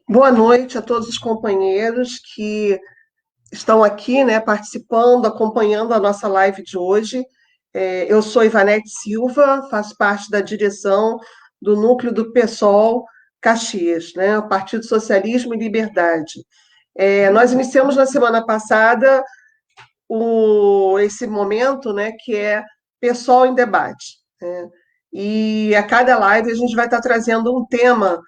Boa noite a todos os companheiros que estão aqui, né, participando, acompanhando a nossa live de hoje. Eu sou Ivanete Silva, faço parte da direção do núcleo do PSOL Caxias, né, o Partido Socialismo e Liberdade. Nós iniciamos na semana passada esse momento, né, que é PSOL em Debate, né? E a cada live a gente vai estar trazendo um tema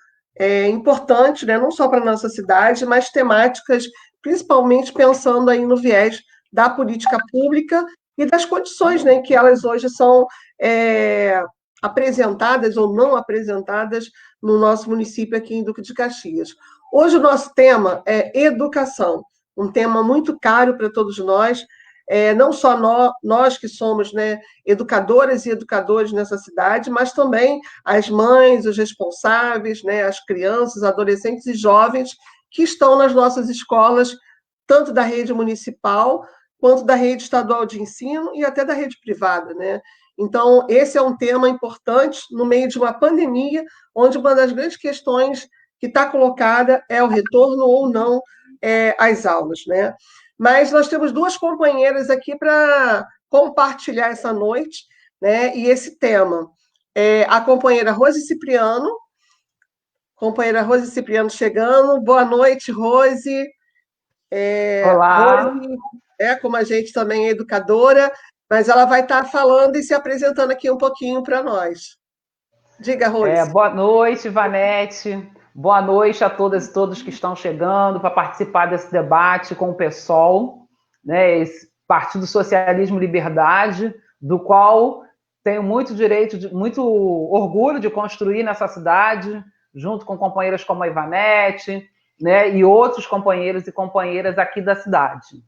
importante, né, não só para a nossa cidade, mas temáticas, principalmente pensando aí no viés da política pública e das condições, né, que elas hoje são apresentadas ou não apresentadas no nosso município aqui em Duque de Caxias. Hoje o nosso tema é educação, um tema muito caro para todos nós, não só nós que somos, né, educadoras e educadores nessa cidade, mas também as mães, os responsáveis, né, as crianças, adolescentes e jovens que estão nas nossas escolas, tanto da rede municipal quanto da rede estadual de ensino e até da rede privada, né? Então, esse é um tema importante no meio de uma pandemia, onde uma das grandes questões que está colocada é o retorno ou não às aulas, né? Mas nós temos duas companheiras aqui para compartilhar essa noite, né, e esse tema. A companheira Rose Cipriano chegando. Boa noite, Rose. Olá. Rose como a gente também é educadora, mas ela vai estar falando e se apresentando aqui um pouquinho para nós. Diga, Rose. Boa noite, Ivanete. Boa noite a todas e todos que estão chegando para participar desse debate com o PSOL, né, esse Partido Socialismo e Liberdade, do qual tenho muito muito orgulho de construir nessa cidade, junto com companheiras como a Ivanete, né, e outros companheiros e companheiras aqui da cidade.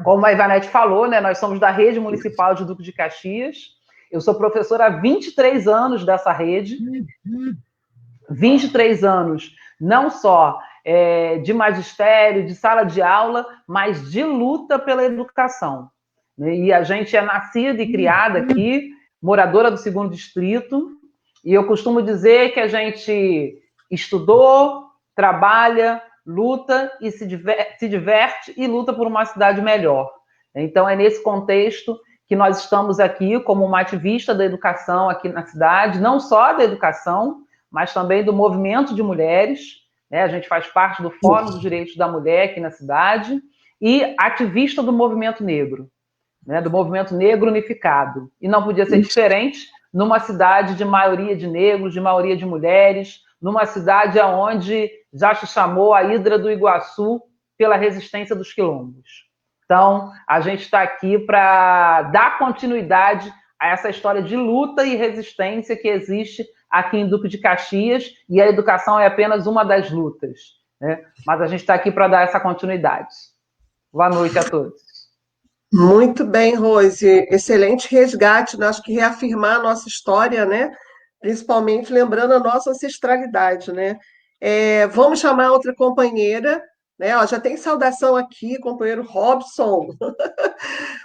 Como a Ivanete falou, né, nós somos da rede municipal de Duque de Caxias. Eu sou professora há 23 anos dessa rede, 23 anos, não só de magistério, de sala de aula, mas de luta pela educação. E a gente é nascida e criada aqui, moradora do 2º Distrito, e eu costumo dizer que a gente estudou, trabalha, luta e se diverte e luta por uma cidade melhor. Então, é nesse contexto que nós estamos aqui como uma ativista da educação aqui na cidade, não só da educação, mas também do movimento de mulheres, né? A gente faz parte do Fórum dos Direitos da Mulher aqui na cidade, e ativista do movimento negro, né? Do movimento negro unificado. E não podia ser diferente numa cidade de maioria de negros, de maioria de mulheres, numa cidade onde já se chamou a Hidra do Iguaçu pela resistência dos quilombos. Então, a gente está aqui para dar continuidade a essa história de luta e resistência que existe aqui em Duque de Caxias, e a educação é apenas uma das lutas, né? Mas a gente está aqui para dar essa continuidade. Boa noite a todos. Muito bem, Rose. Excelente resgate, né? Acho que reafirmar a nossa história, né? Principalmente lembrando a nossa ancestralidade, né? Vamos chamar outra companheira, né? Ó, já tem saudação aqui, companheiro Robson,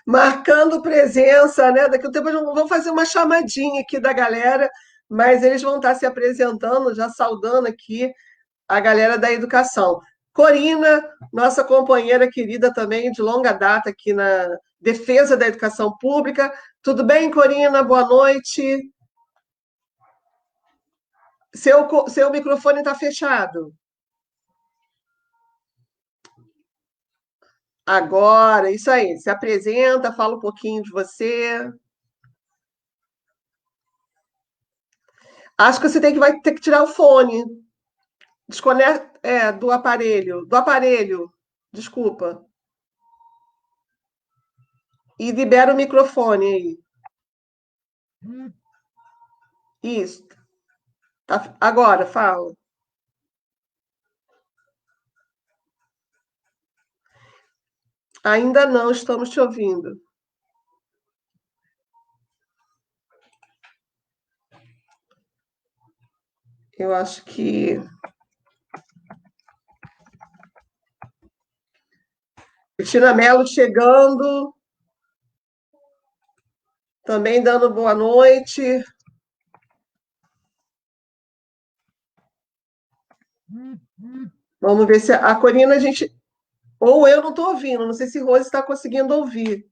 marcando presença, né? Daqui a um tempo vamos fazer uma chamadinha aqui da galera, mas eles vão estar se apresentando, já saudando aqui a galera da educação. Corina, nossa companheira querida também, de longa data aqui na defesa da educação pública. Tudo bem, Corina? Boa noite. Seu microfone está fechado. Agora, isso aí. Se apresenta, fala um pouquinho de você. Acho que você vai ter que tirar o fone. Desconecta, do aparelho. Do aparelho. Desculpa. E libera o microfone aí. Isso. Agora, fala. Ainda não estamos te ouvindo. Eu acho que. Cristina Mello chegando. também dando boa noite. Vamos ver se a Corina, a gente... Ou eu não estou ouvindo, não sei se Rose está conseguindo ouvir.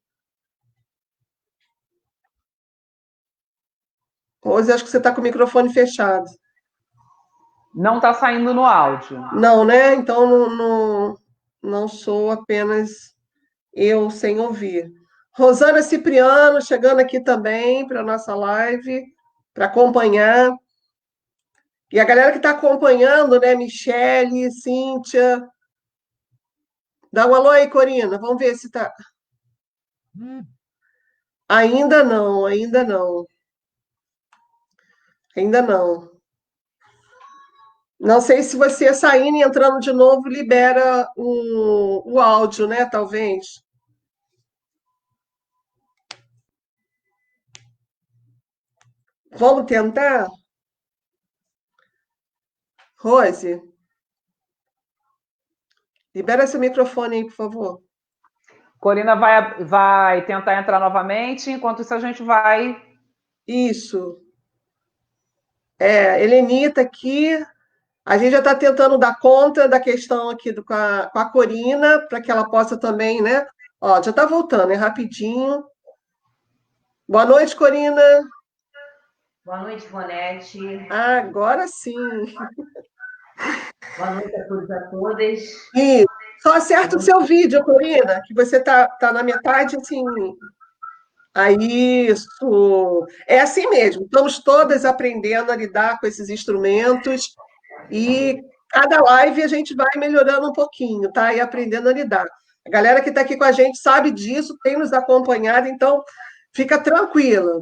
Rose, acho que você está com o microfone fechado. Não está saindo no áudio. Não, né? Então não sou apenas eu sem ouvir. Rosana Cipriano chegando aqui também para a nossa live, para acompanhar. E a galera que está acompanhando, né? Michele, Cíntia. Dá um alô aí, Corina. Vamos ver se está. Ainda não, ainda não. Ainda não. Não sei se você saindo e entrando de novo libera o áudio, né? Talvez. Vamos tentar? Rose, libera seu microfone aí, por favor. Corina vai tentar entrar novamente, enquanto isso a gente vai... Isso. Helenita aqui. A gente já está tentando dar conta da questão aqui com a Corina, para que ela possa também, né? Ó, já está voltando, rapidinho. Boa noite, Corina. Boa noite, Ivonete. Agora sim. Boa noite a todos e a todas. Isso. Só acerta o seu vídeo, Corina, que você tá na metade, assim. Isso. É assim mesmo. Estamos todas aprendendo a lidar com esses instrumentos e cada live a gente vai melhorando um pouquinho, tá? E aprendendo a lidar. A galera que está aqui com a gente sabe disso, tem nos acompanhado, então fica tranquila.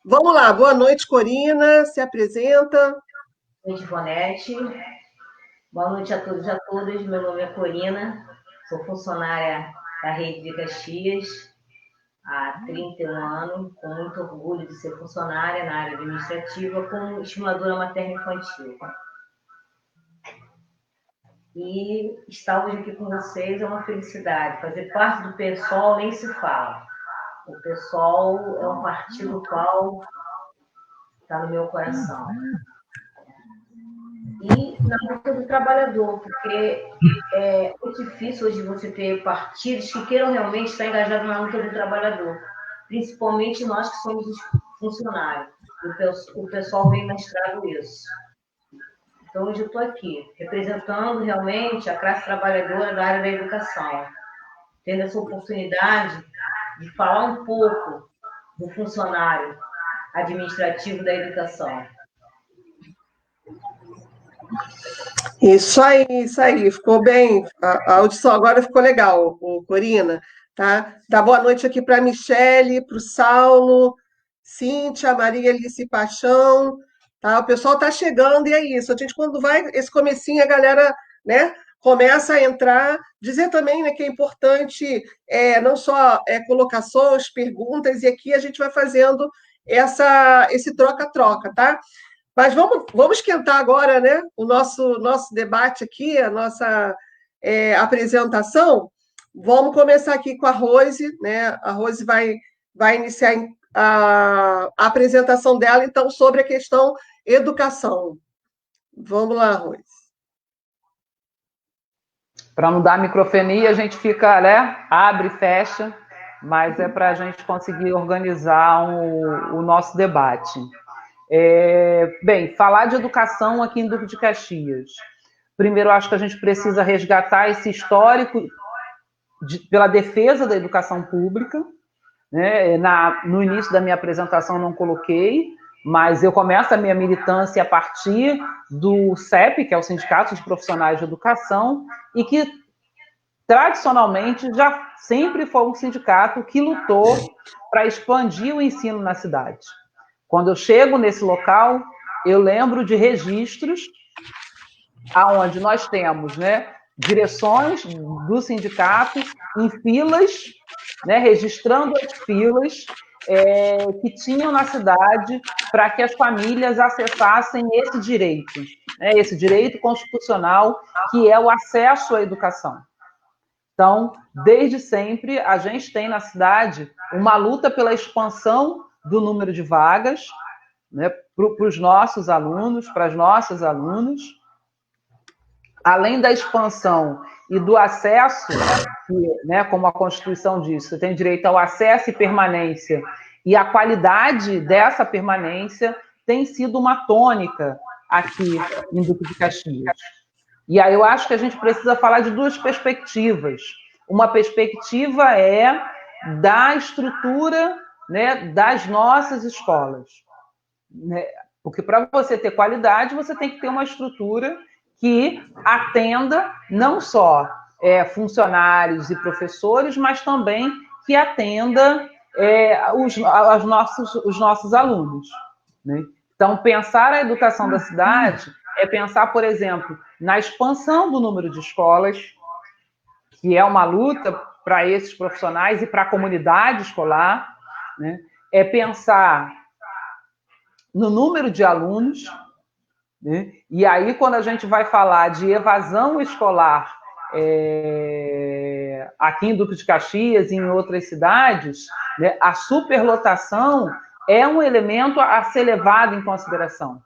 Vamos lá. Boa noite, Corina. Se apresenta. Boa noite, Ivonete. Boa noite a todos e a todas. Meu nome é Corina, sou funcionária da Rede de Caxias há 31 anos, com muito orgulho de ser funcionária na área administrativa como estimuladora materno-infantil. E estar hoje aqui com vocês é uma felicidade. Fazer parte do PSOL nem se fala. O PSOL é um partido qual está no meu coração. E na luta do trabalhador, porque é muito difícil hoje você ter partidos que queiram realmente estar engajados na luta do trabalhador, principalmente nós que somos os funcionários. O pessoal vem mostrando isso. Então, hoje eu estou aqui, representando realmente a classe trabalhadora da área da educação, tendo essa oportunidade de falar um pouco do funcionário administrativo da educação. Isso aí, ficou bem. A audição agora ficou legal, Corina, tá? Dá boa noite aqui para a Michele, para o Saulo, Cíntia, Maria Alice Paixão, tá? O pessoal está chegando e é isso. A gente, quando vai, esse comecinho, a galera, né, começa a entrar. Dizer também, né, que é importante não só colocações, perguntas, e aqui a gente vai fazendo esse troca-troca, tá? Mas vamos esquentar agora, né, o nosso debate aqui, a nossa apresentação. Vamos começar aqui com a Rose, né? A Rose vai iniciar a apresentação dela, então, sobre a questão educação. Vamos lá, Rose. Para não dar microfonia, a gente fica, né? Abre e fecha, mas é para a gente conseguir organizar o nosso debate. Bem, falar de educação aqui em Duque de Caxias. Primeiro, acho que a gente precisa resgatar esse histórico pela defesa da educação pública. Né? No início da minha apresentação não coloquei, mas eu começo a minha militância a partir do CEP, que é o Sindicato de Profissionais de Educação, e que tradicionalmente já sempre foi um sindicato que lutou para expandir o ensino na cidade. Quando eu chego nesse local, eu lembro de registros onde nós temos, né, direções do sindicato em filas, né, registrando as filas que tinham na cidade para que as famílias acessassem esse direito, né, esse direito constitucional que é o acesso à educação. Então, desde sempre, a gente tem na cidade uma luta pela expansão do número de vagas, né, para os nossos alunos, para as nossas alunas, além da expansão e do acesso, que, né, como a Constituição diz, você tem direito ao acesso e permanência, e a qualidade dessa permanência tem sido uma tônica aqui em Duque de Caxias. E aí eu acho que a gente precisa falar de duas perspectivas. Uma perspectiva é da estrutura, né, das nossas escolas, né? Porque para você ter qualidade, você tem que ter uma estrutura que atenda não só funcionários e professores, mas também que atenda os nossos alunos, né? Então, pensar a educação da cidade é pensar, por exemplo, na expansão do número de escolas, que é uma luta para esses profissionais e para a comunidade escolar, né? É pensar no número de alunos, né? E aí, quando a gente vai falar de evasão escolar aqui em Duque de Caxias e em outras cidades, né, a superlotação é um elemento a ser levado em consideração.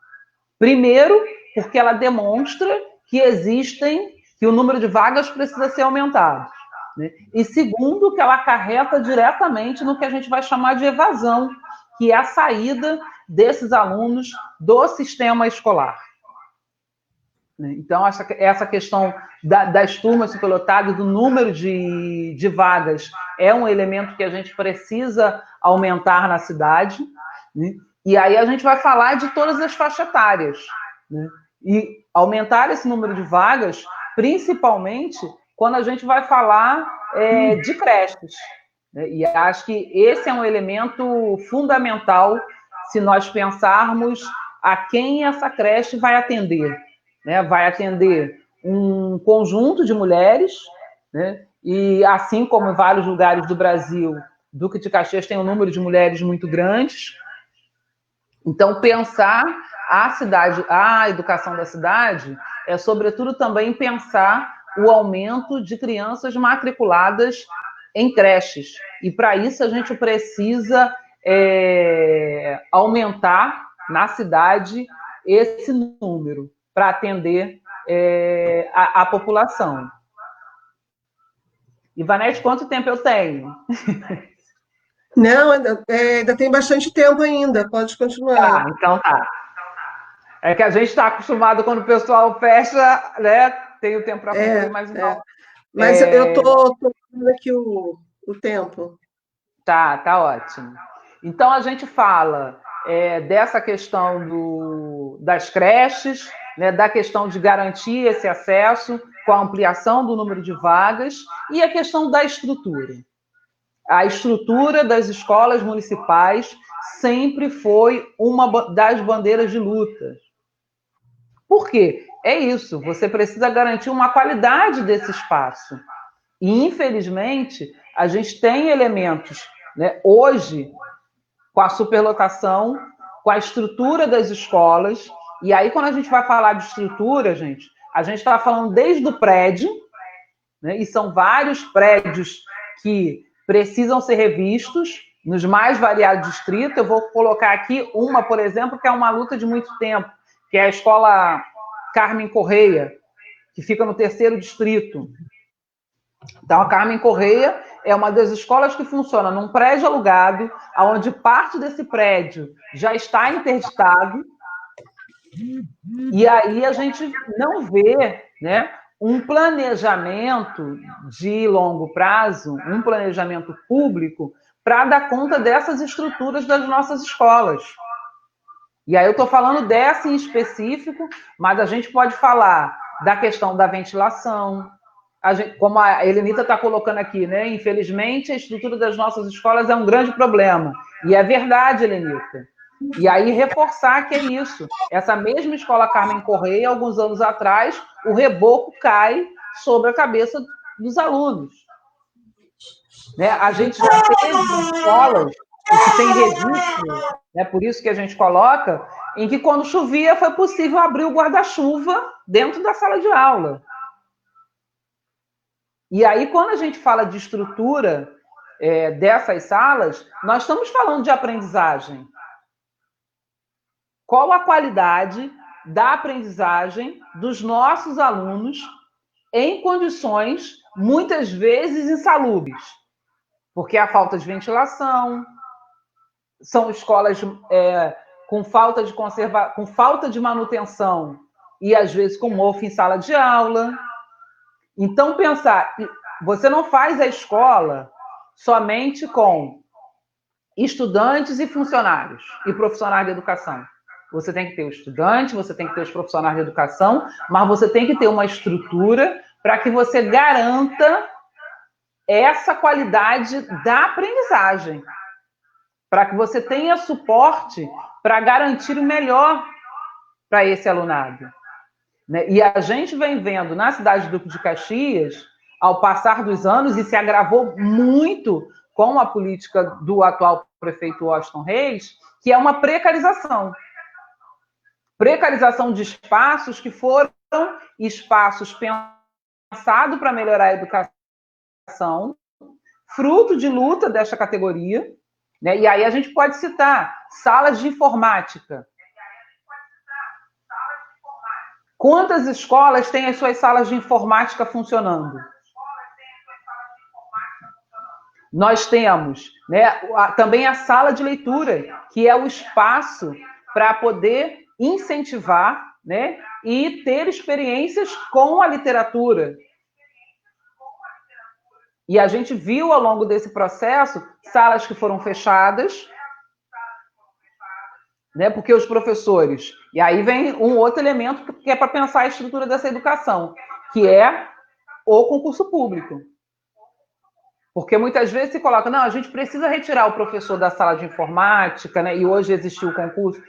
Primeiro, porque ela demonstra que que o número de vagas precisa ser aumentado, né? E segundo, que ela acarreta diretamente no que a gente vai chamar de evasão, que é a saída desses alunos do sistema escolar. Então, essa questão das turmas superlotadas, do número de vagas, é um elemento que a gente precisa aumentar na cidade, né? E aí a gente vai falar de todas as faixas etárias, né? E aumentar esse número de vagas, principalmente quando a gente vai falar de creches, né? E acho que esse é um elemento fundamental se nós pensarmos a quem essa creche vai atender, né? Vai atender um conjunto de mulheres, né? E assim como em vários lugares do Brasil, Duque de Caxias tem um número de mulheres muito grandes. Então, pensar a cidade, a educação da cidade, é sobretudo também pensar o aumento de crianças matriculadas em creches. E para isso a gente precisa aumentar na cidade esse número para atender a população. Ivanete, quanto tempo eu tenho? Não, ainda tem bastante tempo ainda, pode continuar. Então tá. É que a gente está acostumado quando o pessoal fecha, né? Tem o tempo para concluir, mas não. Mas eu estou vendo aqui o tempo. Tá ótimo. Então a gente fala dessa questão das creches, né, da questão de garantir esse acesso com a ampliação do número de vagas e a questão da estrutura. A estrutura das escolas municipais sempre foi uma das bandeiras de luta. Por quê? É isso, você precisa garantir uma qualidade desse espaço. E, infelizmente, a gente tem elementos, né, hoje, com a superlotação, com a estrutura das escolas. E aí, quando a gente vai falar de estrutura, a gente está falando desde o prédio, né, e são vários prédios que precisam ser revistos nos mais variados distritos. Eu vou colocar aqui uma, por exemplo, que é uma luta de muito tempo, que é a Escola Carmen Correia, que fica no 3º distrito. Então, a Carmen Correia é uma das escolas que funciona num prédio alugado, onde parte desse prédio já está interditado, e aí a gente não vê, né, um planejamento de longo prazo, um planejamento público para dar conta dessas estruturas das nossas escolas. E aí eu estou falando dessa em específico, mas a gente pode falar da questão da ventilação, como a Helenita está colocando aqui, né? Infelizmente, a estrutura das nossas escolas é um grande problema. E é verdade, Helenita. E aí reforçar que é isso. Essa mesma escola Carmen Correia, alguns anos atrás, o reboco cai sobre a cabeça dos alunos. Né? A gente já teve escolas que tem registro, né? Por isso que a gente coloca, em que quando chovia foi possível abrir o guarda-chuva dentro da sala de aula. E aí, quando a gente fala de estrutura, dessas salas, nós estamos falando de aprendizagem. Qual a qualidade da aprendizagem dos nossos alunos em condições, muitas vezes, insalubres? Porque há falta de ventilação, são escolas com falta de manutenção e, às vezes, com mofo em sala de aula. Então, pensar, você não faz a escola somente com estudantes e funcionários e profissionais de educação. Você tem que ter o estudante, você tem que ter os profissionais de educação, mas você tem que ter uma estrutura para que você garanta essa qualidade da aprendizagem, para que você tenha suporte para garantir o melhor para esse alunado. E a gente vem vendo na cidade de Duque de Caxias, ao passar dos anos, e se agravou muito com a política do atual prefeito Washington Reis, que é uma precarização. Precarização de espaços que foram espaços pensados para melhorar a educação, fruto de luta desta categoria, né? E aí a gente pode citar salas de informática. Quantas escolas têm as suas salas de informática funcionando? Nós temos, né, também a sala de leitura, que é o espaço para poder incentivar, né, e ter experiências com a literatura. E a gente viu ao longo desse processo salas que foram fechadas, né, porque os professores... E aí vem um outro elemento que é para pensar a estrutura dessa educação, que é o concurso público. Porque muitas vezes se coloca, não, a gente precisa retirar o professor da sala de informática, né, e hoje existiu o concurso,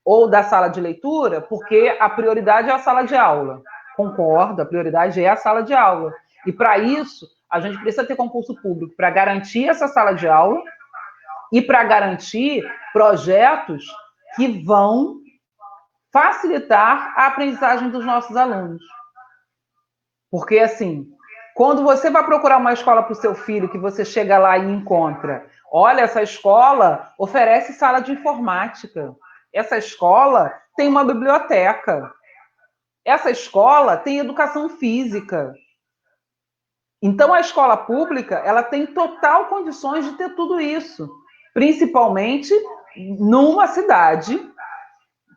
ou da sala de leitura, porque a prioridade é a sala de aula. Concordo, a prioridade é a sala de aula. E para isso, a gente precisa ter concurso público para garantir essa sala de aula e para garantir projetos que vão facilitar a aprendizagem dos nossos alunos. Porque, assim, quando você vai procurar uma escola para o seu filho, que você chega lá e encontra, olha, essa escola oferece sala de informática, essa escola tem uma biblioteca, essa escola tem educação física. Então, a escola pública, ela tem total condições de ter tudo isso, principalmente numa cidade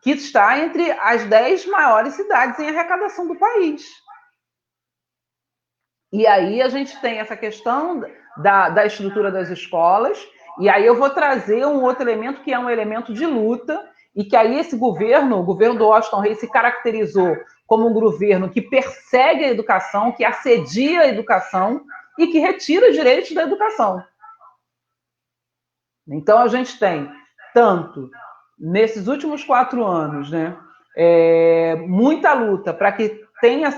que está entre as 10 maiores cidades em arrecadação do país. E aí a gente tem essa questão da estrutura das escolas, e aí eu vou trazer um outro elemento que é um elemento de luta, e que aí esse governo, o governo do Washington Reis, se caracterizou como um governo que persegue a educação, que assedia a educação e que retira os direitos da educação. Então a gente tem, tanto nesses últimos 4 anos, né, muita luta para que tenha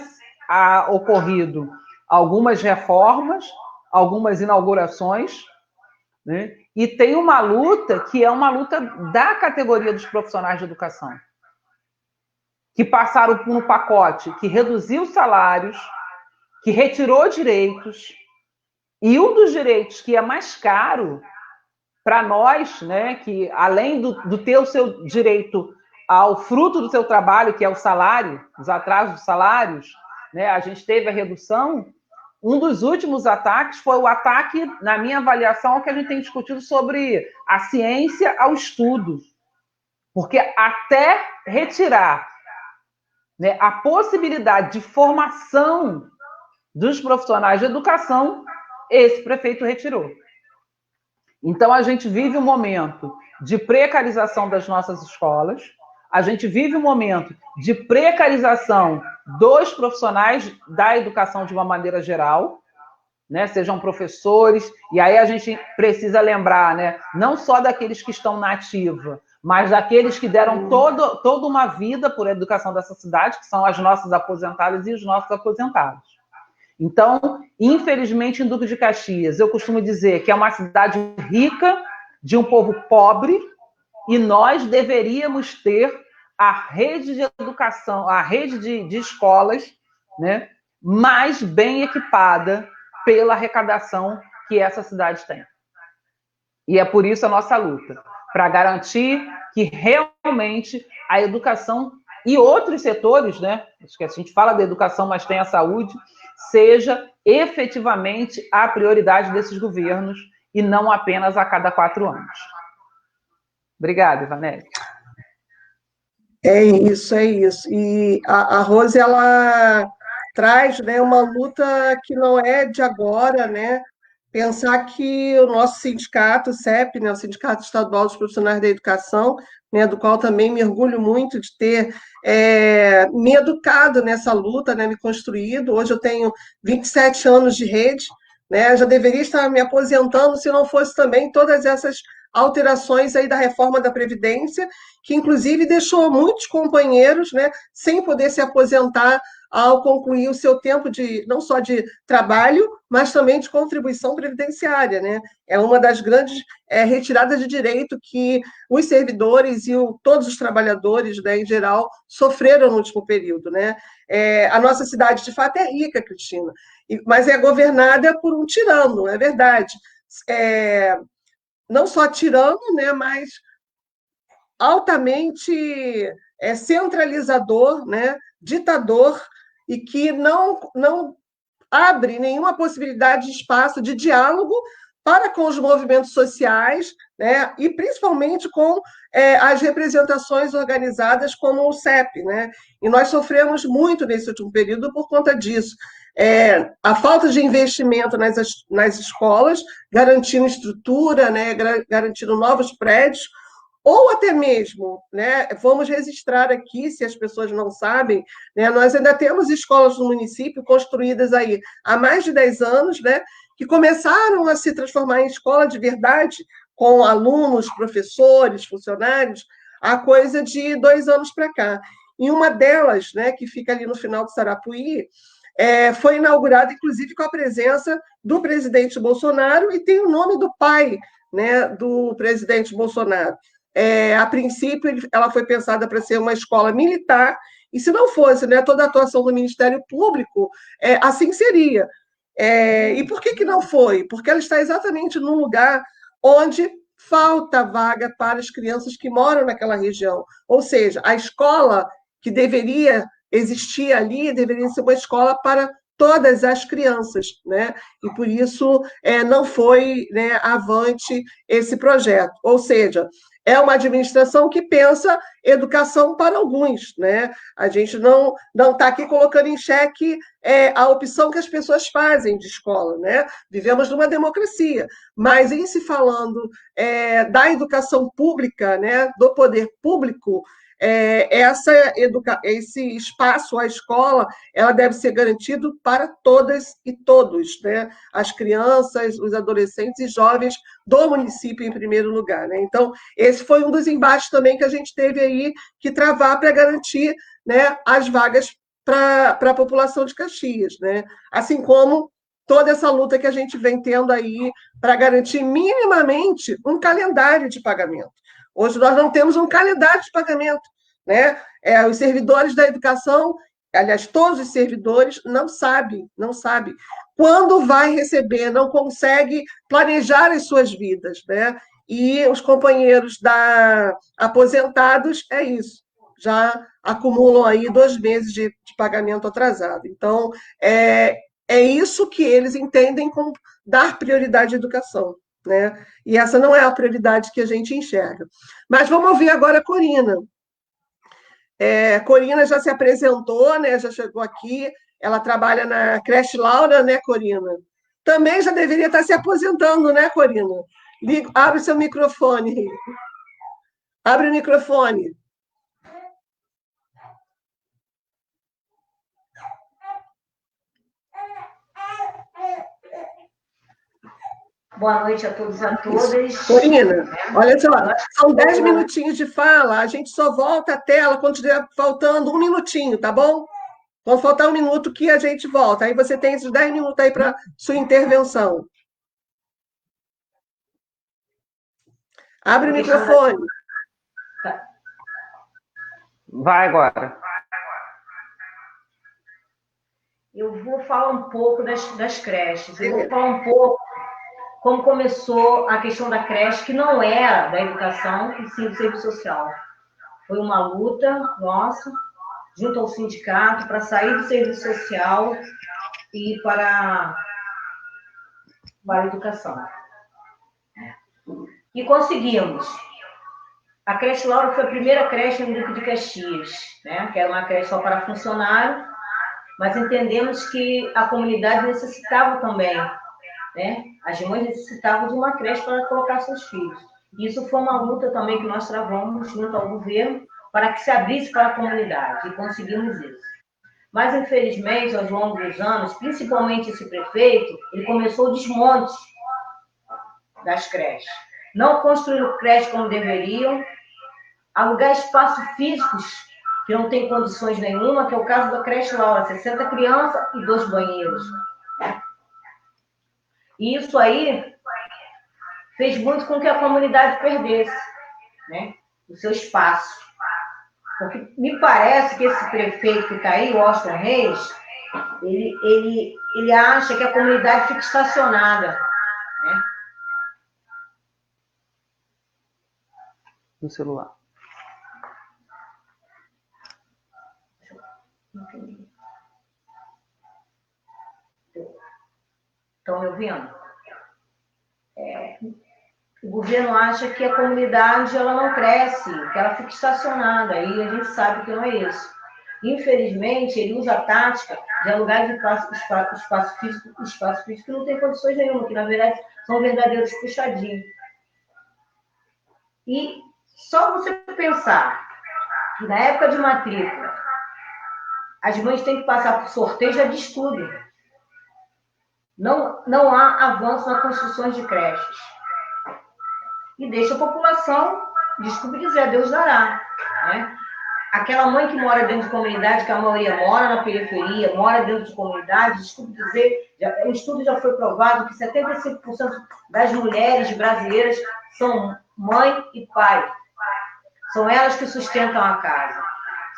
ocorrido algumas reformas, algumas inaugurações, né, e tem uma luta que é uma luta da categoria dos profissionais de educação, que passaram por um pacote que reduziu salários, que retirou direitos, e um dos direitos que é mais caro para nós, né, que além do ter o seu direito ao fruto do seu trabalho, que é o salário, os atrasos dos salários, né, a gente teve a redução. Um dos últimos ataques foi o ataque, na minha avaliação, que a gente tem discutido sobre a ciência ao estudo. Porque até retirar, né, a possibilidade de formação dos profissionais de educação, esse prefeito retirou. Então, a gente vive um momento de precarização das nossas escolas, a gente vive um momento de precarização dos profissionais da educação de uma maneira geral, né? Sejam professores, e aí a gente precisa lembrar, né, não só daqueles que estão na ativa, mas daqueles que deram toda uma vida por educação dessa cidade, que são as nossas aposentadas e os nossos aposentados. Então, infelizmente, em Duque de Caxias, eu costumo dizer que é uma cidade rica, de um povo pobre, e nós deveríamos ter a rede de educação, a rede de escolas, né, mais bem equipada pela arrecadação que essa cidade tem. E é por isso a nossa luta, para garantir que realmente a educação e outros setores, né? Acho que a gente fala da educação, mas tem a saúde, seja efetivamente a prioridade desses governos e não apenas a cada 4 anos. Obrigada, Ivanete. É isso, é isso. E a Rose, ela traz, né, uma luta que não é de agora, né? Pensar que o nosso sindicato, o CEP, né, o Sindicato Estadual dos Profissionais da Educação, né, do qual também me orgulho muito de ter me educado nessa luta, né, me construído. Hoje eu tenho 27 anos de rede, né, já deveria estar me aposentando se não fosse também todas essas alterações aí da reforma da Previdência, que inclusive deixou muitos companheiros, né, sem poder se aposentar ao concluir o seu tempo de não só de trabalho, mas também de contribuição previdenciária, né? É uma das grandes retiradas de direito que os servidores e todos os trabalhadores, né, em geral, sofreram no último período, né? A nossa cidade, de fato, é rica, Cristina, mas é governada por um tirano, é verdade. Não só tirano, né, mas altamente centralizador, né, ditador, e que não abre nenhuma possibilidade de espaço de diálogo para com os movimentos sociais, né, e principalmente com as representações organizadas como o CEP, né? E nós sofremos muito nesse último período por conta disso. A falta de investimento nas escolas, garantindo estrutura, né, garantindo novos prédios, ou até mesmo, né, vamos registrar aqui, se as pessoas não sabem, né, nós ainda temos escolas no município construídas aí há mais de 10 anos, né, que começaram a se transformar em escola de verdade, com alunos, professores, funcionários, há coisa de 2 anos para cá. E uma delas, né, que fica ali no final do Sarapuí, foi inaugurada, inclusive, com a presença do presidente Bolsonaro e tem o nome do pai, né, do presidente Bolsonaro. A princípio, ela foi pensada para ser uma escola militar, e se não fosse, né, toda a atuação do Ministério Público, assim seria. E por que não foi? Porque ela está exatamente num lugar onde falta vaga para as crianças que moram naquela região. Ou seja, a escola que deveria existir ali deveria ser uma escola para todas as crianças, né? E por isso não foi, né, avante esse projeto. Ou seja, é uma administração que pensa educação para alguns, né? A gente não está aqui colocando em xeque a opção que as pessoas fazem de escola, né? Vivemos numa democracia, mas em se falando da educação pública, né, do poder público, esse espaço, a escola, ela deve ser garantido para todas e todos, né? As crianças, os adolescentes e jovens do município, em primeiro lugar, né? Então, esse foi um dos embates também que a gente teve aí que travar para garantir, né, as vagas para a população de Caxias, né? Assim como toda essa luta que a gente vem tendo aí para garantir minimamente um calendário de pagamento. Hoje nós não temos um calendário de pagamento, né? Os servidores da educação, aliás, todos os servidores não sabem quando vai receber, não consegue planejar as suas vidas, né? E os companheiros aposentados, é isso, já acumulam aí 2 meses de pagamento atrasado. Então, é isso que eles entendem como dar prioridade à educação, né? E essa não é a prioridade que a gente enxerga. Mas vamos ouvir agora a Corina. Corina já se apresentou, né? Já chegou aqui. Ela trabalha na creche Laura, né, Corina? Também já deveria estar se aposentando, né, Corina? Abre seu microfone. Abre o microfone. Boa noite a todos e a todas. Corina, olha só, são 10 minutinhos de fala, a gente só volta à tela quando estiver faltando 1 minutinho, tá bom? Quando faltar 1 minuto que a gente volta, aí você tem esses 10 minutos aí para sua intervenção. Abre o microfone. Vai agora. Eu vou falar um pouco das creches. Eu vou falar um pouco como começou a questão da creche, que não era da educação, e sim do serviço social. Foi uma luta nossa, junto ao sindicato, para sair do serviço social e ir para a educação. E conseguimos. A creche Laura foi a primeira creche no Duque de Caxias, né? Que era uma creche só para funcionário, mas entendemos que a comunidade necessitava também, né? As mães necessitavam de uma creche para colocar seus filhos. Isso foi uma luta também que nós travamos junto ao governo para que se abrisse para a comunidade, e conseguimos isso. Mas, infelizmente, ao longo dos anos, principalmente esse prefeito, ele começou o desmonte das creches. Não construíram creche como deveriam, alugar espaços físicos que não tem condições nenhuma, que é o caso da creche Laura, 60 crianças e 2 banheiros. E isso aí fez muito com que a comunidade perdesse, né, o seu espaço. Porque me parece que esse prefeito que está aí, o Austin Reis, ele acha que a comunidade fica estacionada, né? No celular. Estão me ouvindo? O governo acha que a comunidade ela não cresce, que ela fica estacionada, e a gente sabe que não é isso. Infelizmente, ele usa a tática de alugar de espaço físico que não tem condições nenhuma, que na verdade são verdadeiros puxadinhos. E só você pensar que na época de matrícula, as mães têm que passar por sorteio já de estudo. Não há avanço nas construções de creches. E deixa a população, desculpe dizer, Deus dará, né? Aquela mãe que mora dentro de comunidade, que a maioria mora na periferia, mora dentro de comunidade, desculpe dizer, o estudo já foi provado que 75% das mulheres brasileiras são mãe e pai. São elas que sustentam a casa.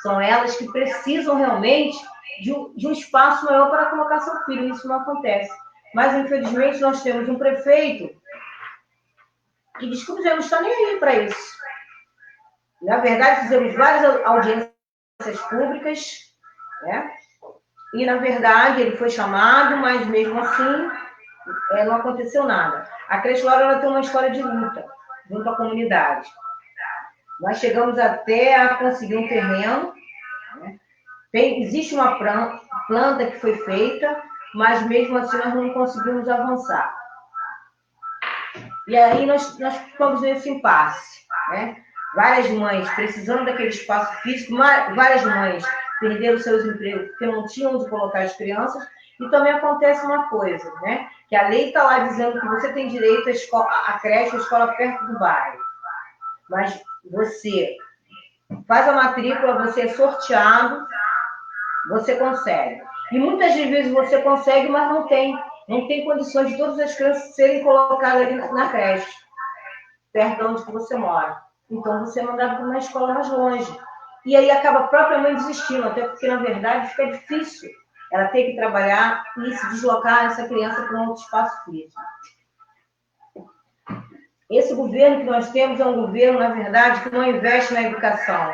São elas que precisam realmente de um espaço maior para colocar seu filho. Isso não acontece. Mas, infelizmente, nós temos um prefeito que, desculpe dizer, não está nem aí para isso. Na verdade, fizemos várias audiências públicas, né? E, na verdade, ele foi chamado, mas mesmo assim não aconteceu nada. A creche Laura ela tem uma história de luta junto à comunidade. Nós chegamos até a conseguir um terreno, né? Existe uma planta que foi feita, mas mesmo assim nós não conseguimos avançar. E aí nós ficamos nesse impasse, né? Várias mães precisando daquele espaço físico, várias mães perderam seus empregos porque não tinham onde colocar as crianças. E também acontece uma coisa, né? Que a lei está lá dizendo que você tem direito à creche, à escola perto do bairro. Mas você faz a matrícula, você é sorteado, você consegue. E muitas vezes você consegue, mas não tem condições de todas as crianças serem colocadas ali na creche, perto de onde você mora. Então, você é mandado para uma escola mais longe. E aí acaba a própria mãe desistindo, até porque, na verdade, fica difícil ela ter que trabalhar e se deslocar essa criança para um outro espaço físico. Esse governo que nós temos é um governo, na verdade, que não investe na educação.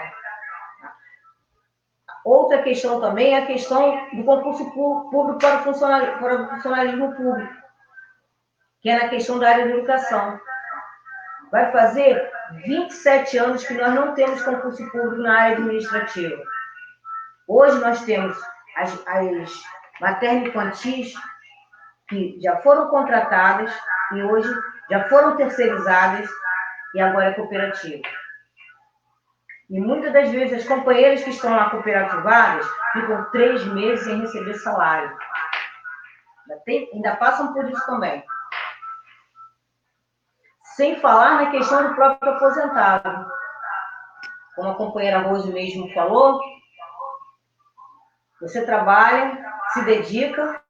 Outra questão também é a questão do concurso público para o funcionalismo público, que é na questão da área da educação. Vai fazer 27 anos que nós não temos concurso público na área administrativa. Hoje nós temos as materno-infantis que já foram contratadas e hoje já foram terceirizadas e agora é cooperativa. E muitas das vezes as companheiras que estão lá cooperativadas ficam 3 meses sem receber salário. Ainda passam por isso também. Sem falar na questão do próprio aposentado. Como a companheira Rose mesmo falou, você trabalha, se dedica,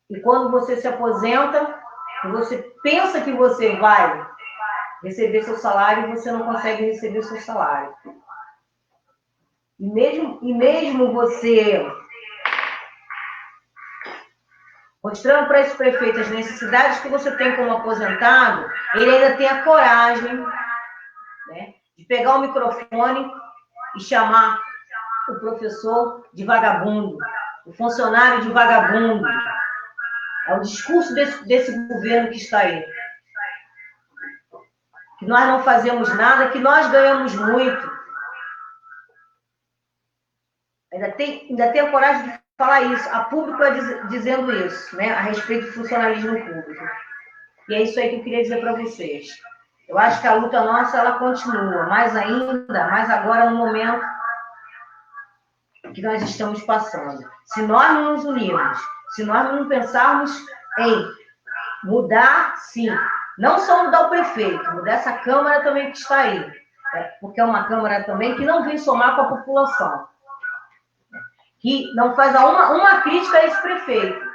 e quando você se aposenta, você pensa que você vai receber seu salário e você não consegue receber seu salário. E mesmo você mostrando para esse prefeito as necessidades que você tem como aposentado, ele ainda tem a coragem, né, de pegar o microfone e chamar o professor de vagabundo, o funcionário de vagabundo. É o discurso desse governo que está aí. Que nós não fazemos nada, que nós ganhamos muito. Ainda tem a coragem de falar isso, a público dizendo isso, né, a respeito do funcionalismo público. E é isso aí que eu queria dizer para vocês. Eu acho que a luta nossa, ela continua, mais agora no momento que nós estamos passando. Se nós não nos unirmos, se nós não pensarmos em mudar, sim, não só mudar o prefeito, mudar essa Câmara também que está aí, porque é uma Câmara também que não vem somar com a população, que não faz uma crítica a esse prefeito,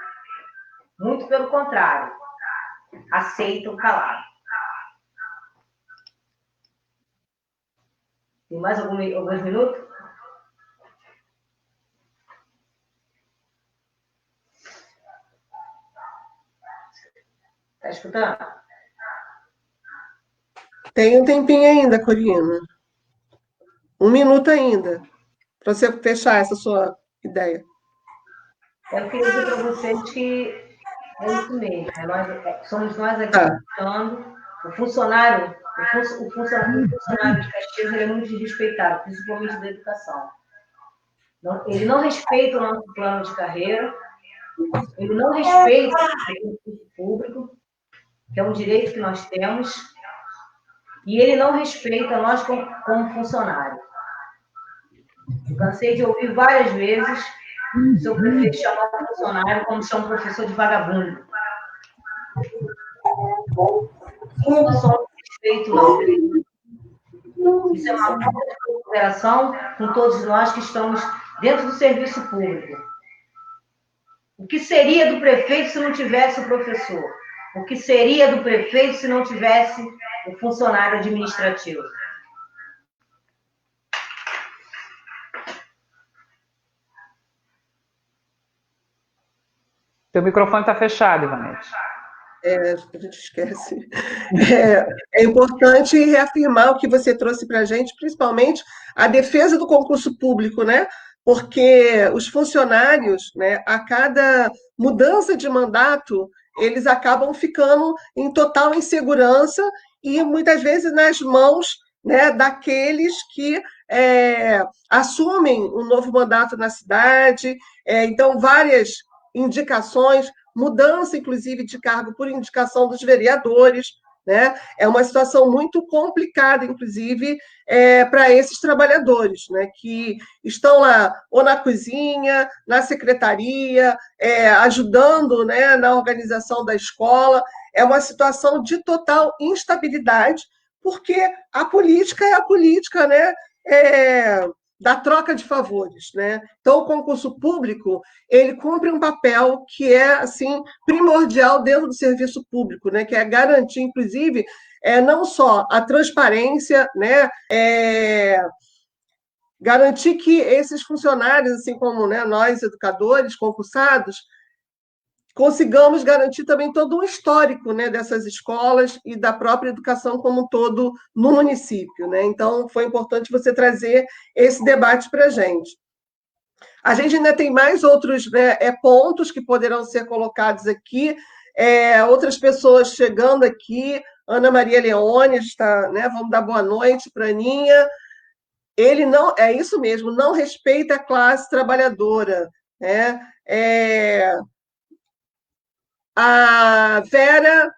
muito pelo contrário, aceita o calado. Tem mais alguns minutos? Está escutando? Tem um tempinho ainda, Corina. 1 minuto ainda, para você fechar essa sua ideia. Eu queria dizer para vocês que é isso mesmo. Somos nós aqui lutando. O funcionário de Caxias, ele é muito desrespeitado, principalmente da educação. Ele não respeita o nosso plano de carreira, ele não respeita o serviço público, que é um direito que nós temos, e ele não respeita nós como funcionário. Eu cansei de ouvir várias vezes o seu prefeito chamar o funcionário como chama o professor de vagabundo. Não só um respeito, não. Isso é uma falta de consideração com todos nós que estamos dentro do serviço público. O que seria do prefeito se não tivesse o professor? O que seria do prefeito se não tivesse o funcionário administrativo? Seu microfone está fechado, Ivanete. A gente esquece. É importante reafirmar o que você trouxe para a gente, principalmente a defesa do concurso público, né? Porque os funcionários, né, a cada mudança de mandato, eles acabam ficando em total insegurança e muitas vezes nas mãos, né, daqueles que assumem um novo mandato na cidade. Então, várias indicações, mudança, inclusive, de cargo por indicação dos vereadores, né? É uma situação muito complicada, inclusive, para esses trabalhadores, né? Que estão lá ou na cozinha, na secretaria, ajudando, né, na organização da escola. É uma situação de total instabilidade, porque a política é a política, né? Da troca de favores, né? Então, o concurso público, ele cumpre um papel que é, assim, primordial dentro do serviço público, né? Que é garantir, inclusive, não só a transparência, né? Garantir que esses funcionários, assim como, né, nós, educadores, concursados, consigamos garantir também todo um histórico, né, dessas escolas e da própria educação como um todo no município, né? Então, foi importante você trazer esse debate para a gente. A gente ainda tem mais outros, né, pontos que poderão ser colocados aqui, outras pessoas chegando aqui. Ana Maria Leone está, né? Vamos dar boa noite para a Aninha. Ele não, é isso mesmo, não respeita a classe trabalhadora, né? A Vera,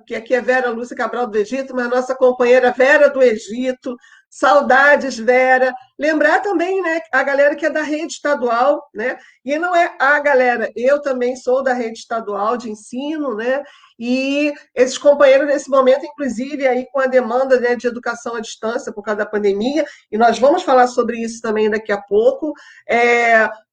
que aqui é Vera Lúcia Cabral do Egito, mas nossa companheira Vera do Egito, saudades, Vera. Lembrar também, né, a galera que é da rede estadual, né? E não é a galera, eu também sou da rede estadual de ensino, né? E esses companheiros, nesse momento, inclusive, aí com a demanda, né, de educação à distância por causa da pandemia, e nós vamos falar sobre isso também daqui a pouco,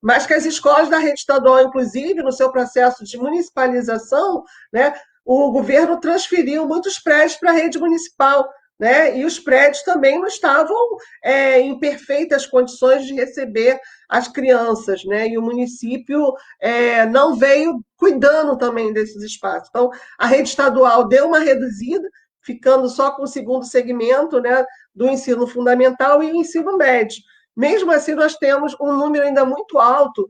mas que as escolas da rede estadual, inclusive, no seu processo de municipalização, né, o governo transferiu muitos prédios para a rede municipal, né? E os prédios também não estavam em perfeitas condições de receber as crianças, né? E o município não veio cuidando também desses espaços. Então, a rede estadual deu uma reduzida, ficando só com o segundo segmento, né, do ensino fundamental e o ensino médio. Mesmo assim, nós temos um número ainda muito alto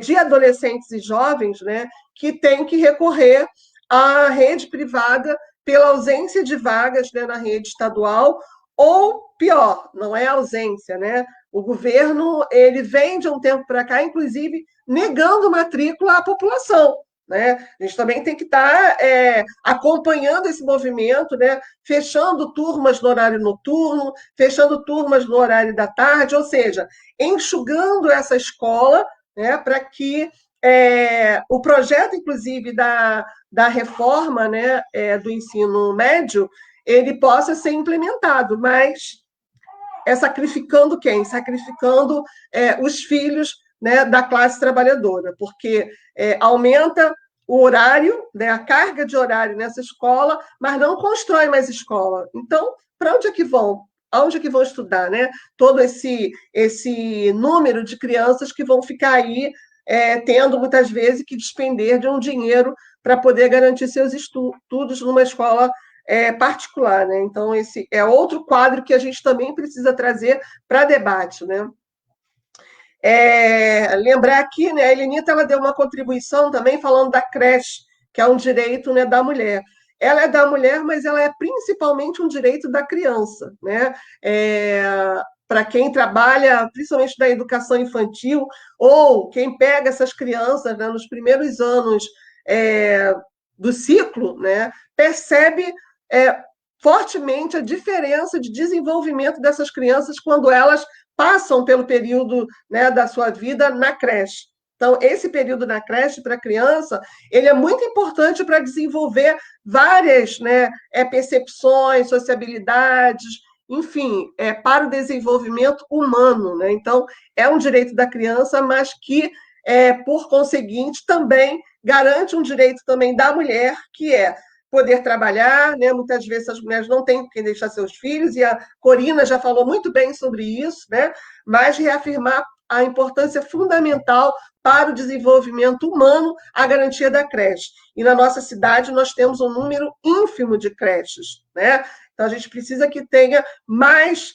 de adolescentes e jovens, né, que têm que recorrer à rede privada pela ausência de vagas, né, na rede estadual, ou pior, não é ausência, né? O governo ele vem de um tempo para cá, inclusive, negando matrícula à população. Né? A gente também tem que estar acompanhando esse movimento, né? Fechando turmas no horário noturno, fechando turmas no horário da tarde, ou seja, enxugando essa escola, né, para que o projeto, inclusive, da reforma, né, do ensino médio, ele possa ser implementado, mas sacrificando quem? Sacrificando os filhos, né, da classe trabalhadora, porque aumenta o horário, né, a carga de horário nessa escola, mas não constrói mais escola. Então, para onde é que vão? Aonde é que vão estudar, né? Todo esse número de crianças que vão ficar aí tendo, muitas vezes, que despender de um dinheiro para poder garantir seus estudos numa escola particular. Né? Então, esse é outro quadro que a gente também precisa trazer para debate. Né? Lembrar aqui, né, a Elenita ela deu uma contribuição também falando da creche, que é um direito, né, da mulher. Ela é da mulher, mas ela é principalmente um direito da criança. Né? Para quem trabalha, principalmente da educação infantil, ou quem pega essas crianças, né, nos primeiros anos do ciclo, né, percebe fortemente a diferença de desenvolvimento dessas crianças quando elas passam pelo período, né, da sua vida na creche. Então, esse período na creche para a criança, ele é muito importante para desenvolver várias, né, percepções, sociabilidades, enfim, para o desenvolvimento humano. Né? Então, é um direito da criança, mas que, por conseguinte, também garante um direito também da mulher, que é poder trabalhar, né? Muitas vezes as mulheres não têm quem deixar seus filhos, e a Corina já falou muito bem sobre isso, né? Mas reafirmar a importância fundamental para o desenvolvimento humano, a garantia da creche. E na nossa cidade nós temos um número ínfimo de creches, né? Então a gente precisa que tenha mais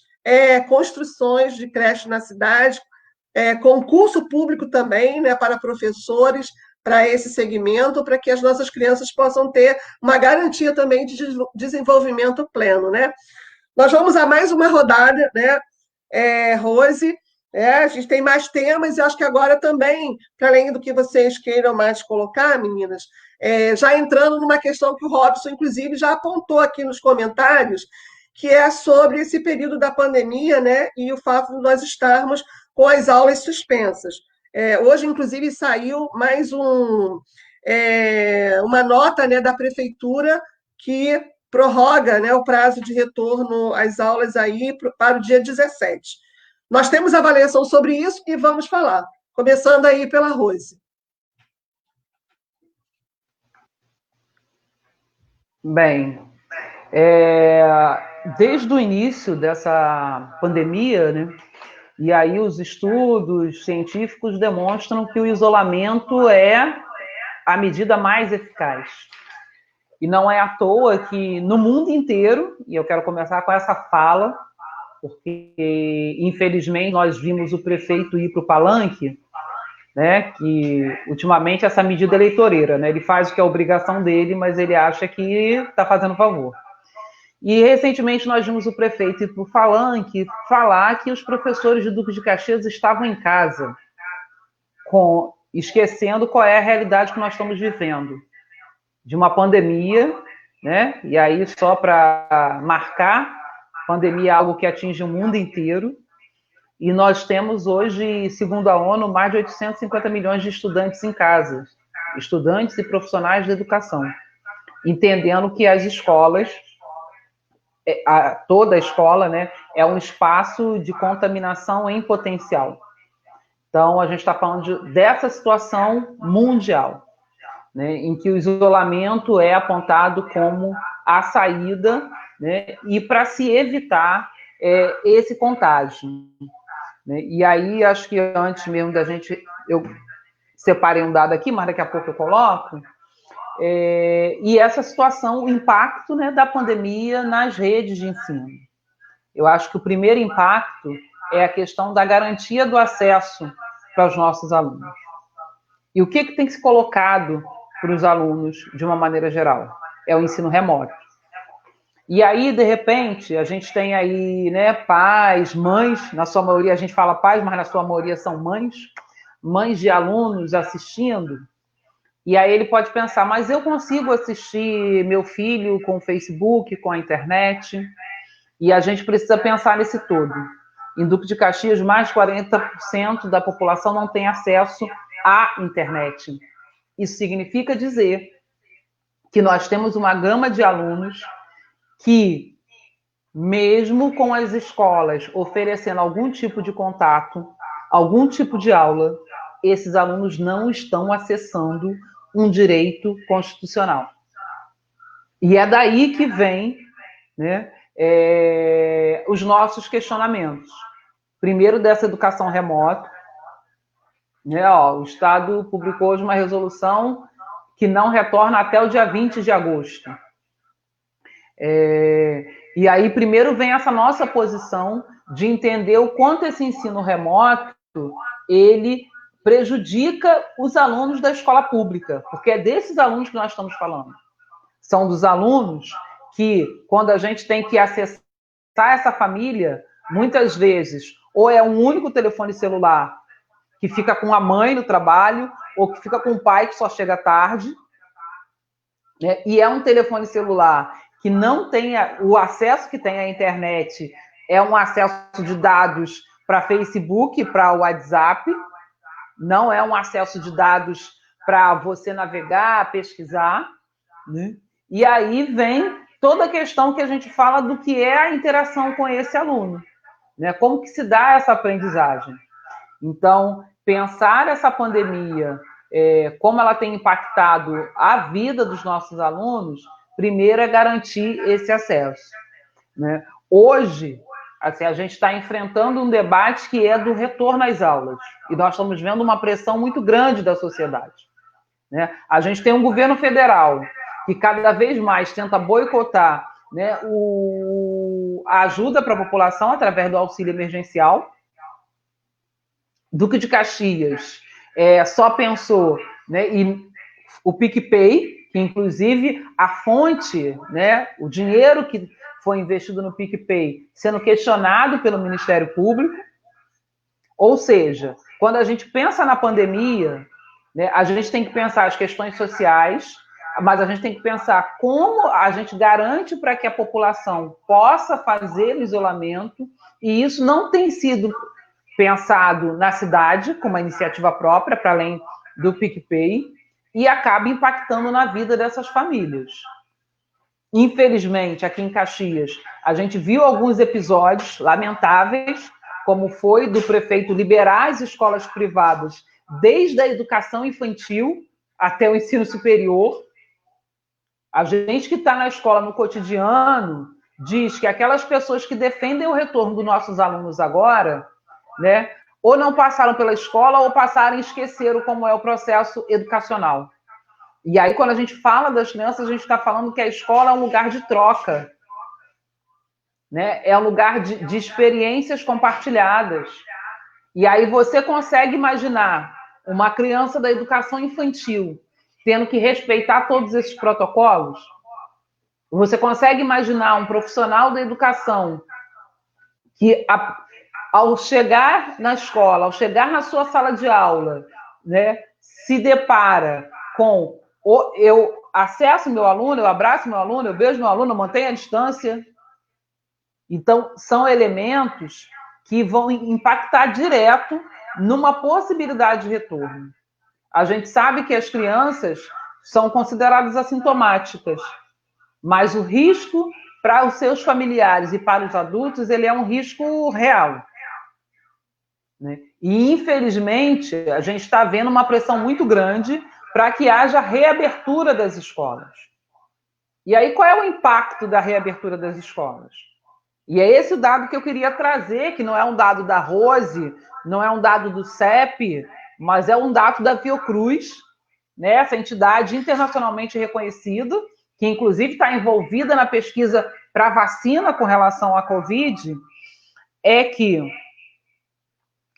construções de creche na cidade, concurso público também, né, para professores, para esse segmento, para que as nossas crianças possam ter uma garantia também de desenvolvimento pleno. Né? Nós vamos a mais uma rodada, né, Rose? A gente tem mais temas, e acho que agora também, para além do que vocês queiram mais colocar, meninas, já entrando numa questão que o Robson, inclusive, já apontou aqui nos comentários, que é sobre esse período da pandemia, né, e o fato de nós estarmos com as aulas suspensas. Hoje, inclusive, saiu mais uma nota, né, da prefeitura que prorroga, né, o prazo de retorno às aulas aí para o dia 17. Nós temos avaliação sobre isso e vamos falar. Começando aí pela Rose. Bem, desde o início dessa pandemia, né, e aí os estudos científicos demonstram que o isolamento é a medida mais eficaz. E não é à toa que no mundo inteiro, e eu quero começar com essa fala, porque infelizmente nós vimos o prefeito ir para o palanque, né, que ultimamente essa medida eleitoreira, né, ele faz o que é obrigação dele, mas ele acha que está fazendo favor. E recentemente nós vimos o prefeito ir para o palanque falar que os professores de Duque de Caxias estavam em casa, esquecendo qual é a realidade que nós estamos vivendo, de uma pandemia, né? E aí só para marcar, pandemia é algo que atinge o mundo inteiro, e nós temos hoje, segundo a ONU, mais de 850 milhões de estudantes em casa, estudantes e profissionais de educação, entendendo que as escolas, toda a escola, né, é um espaço de contaminação em potencial. Então, a gente está falando dessa situação mundial, né, em que o isolamento é apontado como a saída, né, e para se evitar esse contágio. Né? E aí, acho que antes mesmo da gente... Eu separei um dado aqui, mas daqui a pouco eu coloco. E essa situação, o impacto, né, da pandemia nas redes de ensino. Eu acho que o primeiro impacto é a questão da garantia do acesso para os nossos alunos. E o que tem que ser colocado para os alunos, de uma maneira geral? É o ensino remoto. E aí, de repente, a gente tem aí, né, pais, mães, na sua maioria a gente fala pais, mas na sua maioria são mães de alunos assistindo, e aí ele pode pensar, mas eu consigo assistir meu filho com o Facebook, com a internet, e a gente precisa pensar nesse todo. Em Duque de Caxias, mais de 40% da população não tem acesso à internet. Isso significa dizer que nós temos uma gama de alunos que, mesmo com as escolas oferecendo algum tipo de contato, algum tipo de aula, esses alunos não estão acessando um direito constitucional. E é daí que vem, né, os nossos questionamentos. Primeiro, dessa educação remota. Né, o Estado publicou hoje uma resolução que não retorna até o dia 20 de agosto. E aí, primeiro, vem essa nossa posição de entender o quanto esse ensino remoto ele prejudica os alunos da escola pública, porque é desses alunos que nós estamos falando. São dos alunos que, quando a gente tem que acessar essa família, muitas vezes, ou é um único telefone celular que fica com a mãe no trabalho, ou que fica com o pai que só chega tarde, né? E é um telefone celular que não tem o acesso que tem à internet, é um acesso de dados para Facebook, para WhatsApp, não é um acesso de dados para você navegar, pesquisar, né? E aí vem toda a questão que a gente fala do que é a interação com esse aluno, né? Como que se dá essa aprendizagem. Então, pensar essa pandemia, como ela tem impactado a vida dos nossos alunos, primeiro é garantir esse acesso, né? Hoje, assim, a gente está enfrentando um debate que é do retorno às aulas, e nós estamos vendo uma pressão muito grande da sociedade, né? A gente tem um governo federal que cada vez mais tenta boicotar, né, a ajuda para a população através do auxílio emergencial. Duque de Caxias só pensou, né, e o PicPay, que inclusive a fonte, né, o dinheiro que foi investido no PicPay sendo questionado pelo Ministério Público. Ou seja, quando a gente pensa na pandemia, né, a gente tem que pensar as questões sociais, mas a gente tem que pensar como a gente garante para que a população possa fazer o isolamento, e isso não tem sido pensado na cidade, com uma iniciativa própria, para além do PicPay, e acaba impactando na vida dessas famílias. Infelizmente, aqui em Caxias, a gente viu alguns episódios lamentáveis, como foi do prefeito liberar as escolas privadas desde a educação infantil até o ensino superior. A gente que está na escola no cotidiano diz que aquelas pessoas que defendem o retorno dos nossos alunos agora, né, ou não passaram pela escola ou passaram e esqueceram como é o processo educacional. E aí, quando a gente fala das crianças, a gente está falando que a escola é um lugar de troca, né? É um lugar de experiências compartilhadas. E aí você consegue imaginar uma criança da educação infantil tendo que respeitar todos esses protocolos? Você consegue imaginar um profissional da educação que, ao chegar na escola, ao chegar na sua sala de aula, né, se depara com eu acesso meu aluno, eu abraço meu aluno, eu beijo meu aluno, eu mantenho a distância? Então, são elementos que vão impactar direto numa possibilidade de retorno. A gente sabe que as crianças são consideradas assintomáticas, mas o risco para os seus familiares e para os adultos, ele é um risco real, né? E, infelizmente, a gente está vendo uma pressão muito grande para que haja reabertura das escolas. E aí, qual é o impacto da reabertura das escolas? E é esse o dado que eu queria trazer, que não é um dado da Rose, não é um dado do CEP, mas é um dado da Fiocruz, né, essa entidade internacionalmente reconhecida, que inclusive está envolvida na pesquisa para vacina com relação à Covid, é que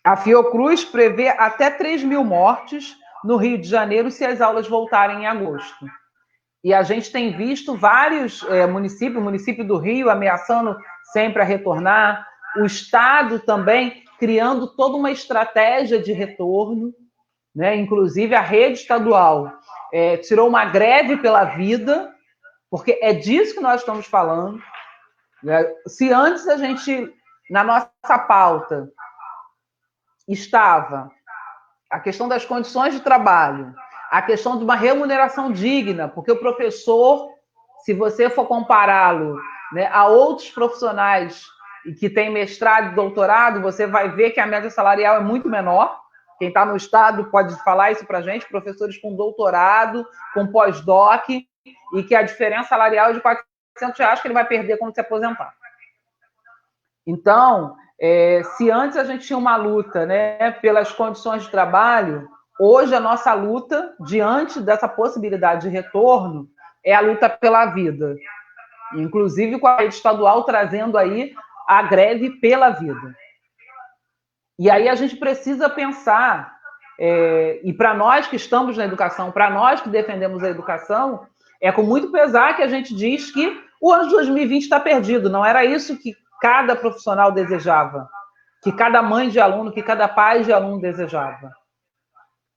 a Fiocruz prevê até 3 mil mortes no Rio de Janeiro se as aulas voltarem em agosto. E a gente tem visto vários municípios, o município do Rio ameaçando sempre a retornar, o Estado também criando toda uma estratégia de retorno, né? Inclusive a rede estadual tirou uma greve pela vida, porque é disso que nós estamos falando, né? Se antes a gente, na nossa pauta, estava a questão das condições de trabalho, a questão de uma remuneração digna, porque o professor, se você for compará-lo, né, a outros profissionais que têm mestrado e doutorado, você vai ver que a média salarial é muito menor. Quem está no Estado pode falar isso para a gente, professores com doutorado, com pós-doc, e que a diferença salarial é de R$400 que ele vai perder quando se aposentar. Então, se antes a gente tinha uma luta, né, pelas condições de trabalho, hoje a nossa luta, diante dessa possibilidade de retorno, é a luta pela vida. Inclusive com a rede estadual trazendo aí a greve pela vida. E aí a gente precisa pensar, e para nós que estamos na educação, para nós que defendemos a educação, é com muito pesar que a gente diz que o ano de 2020 está perdido. Não era isso que cada profissional desejava, que cada mãe de aluno, que cada pai de aluno desejava.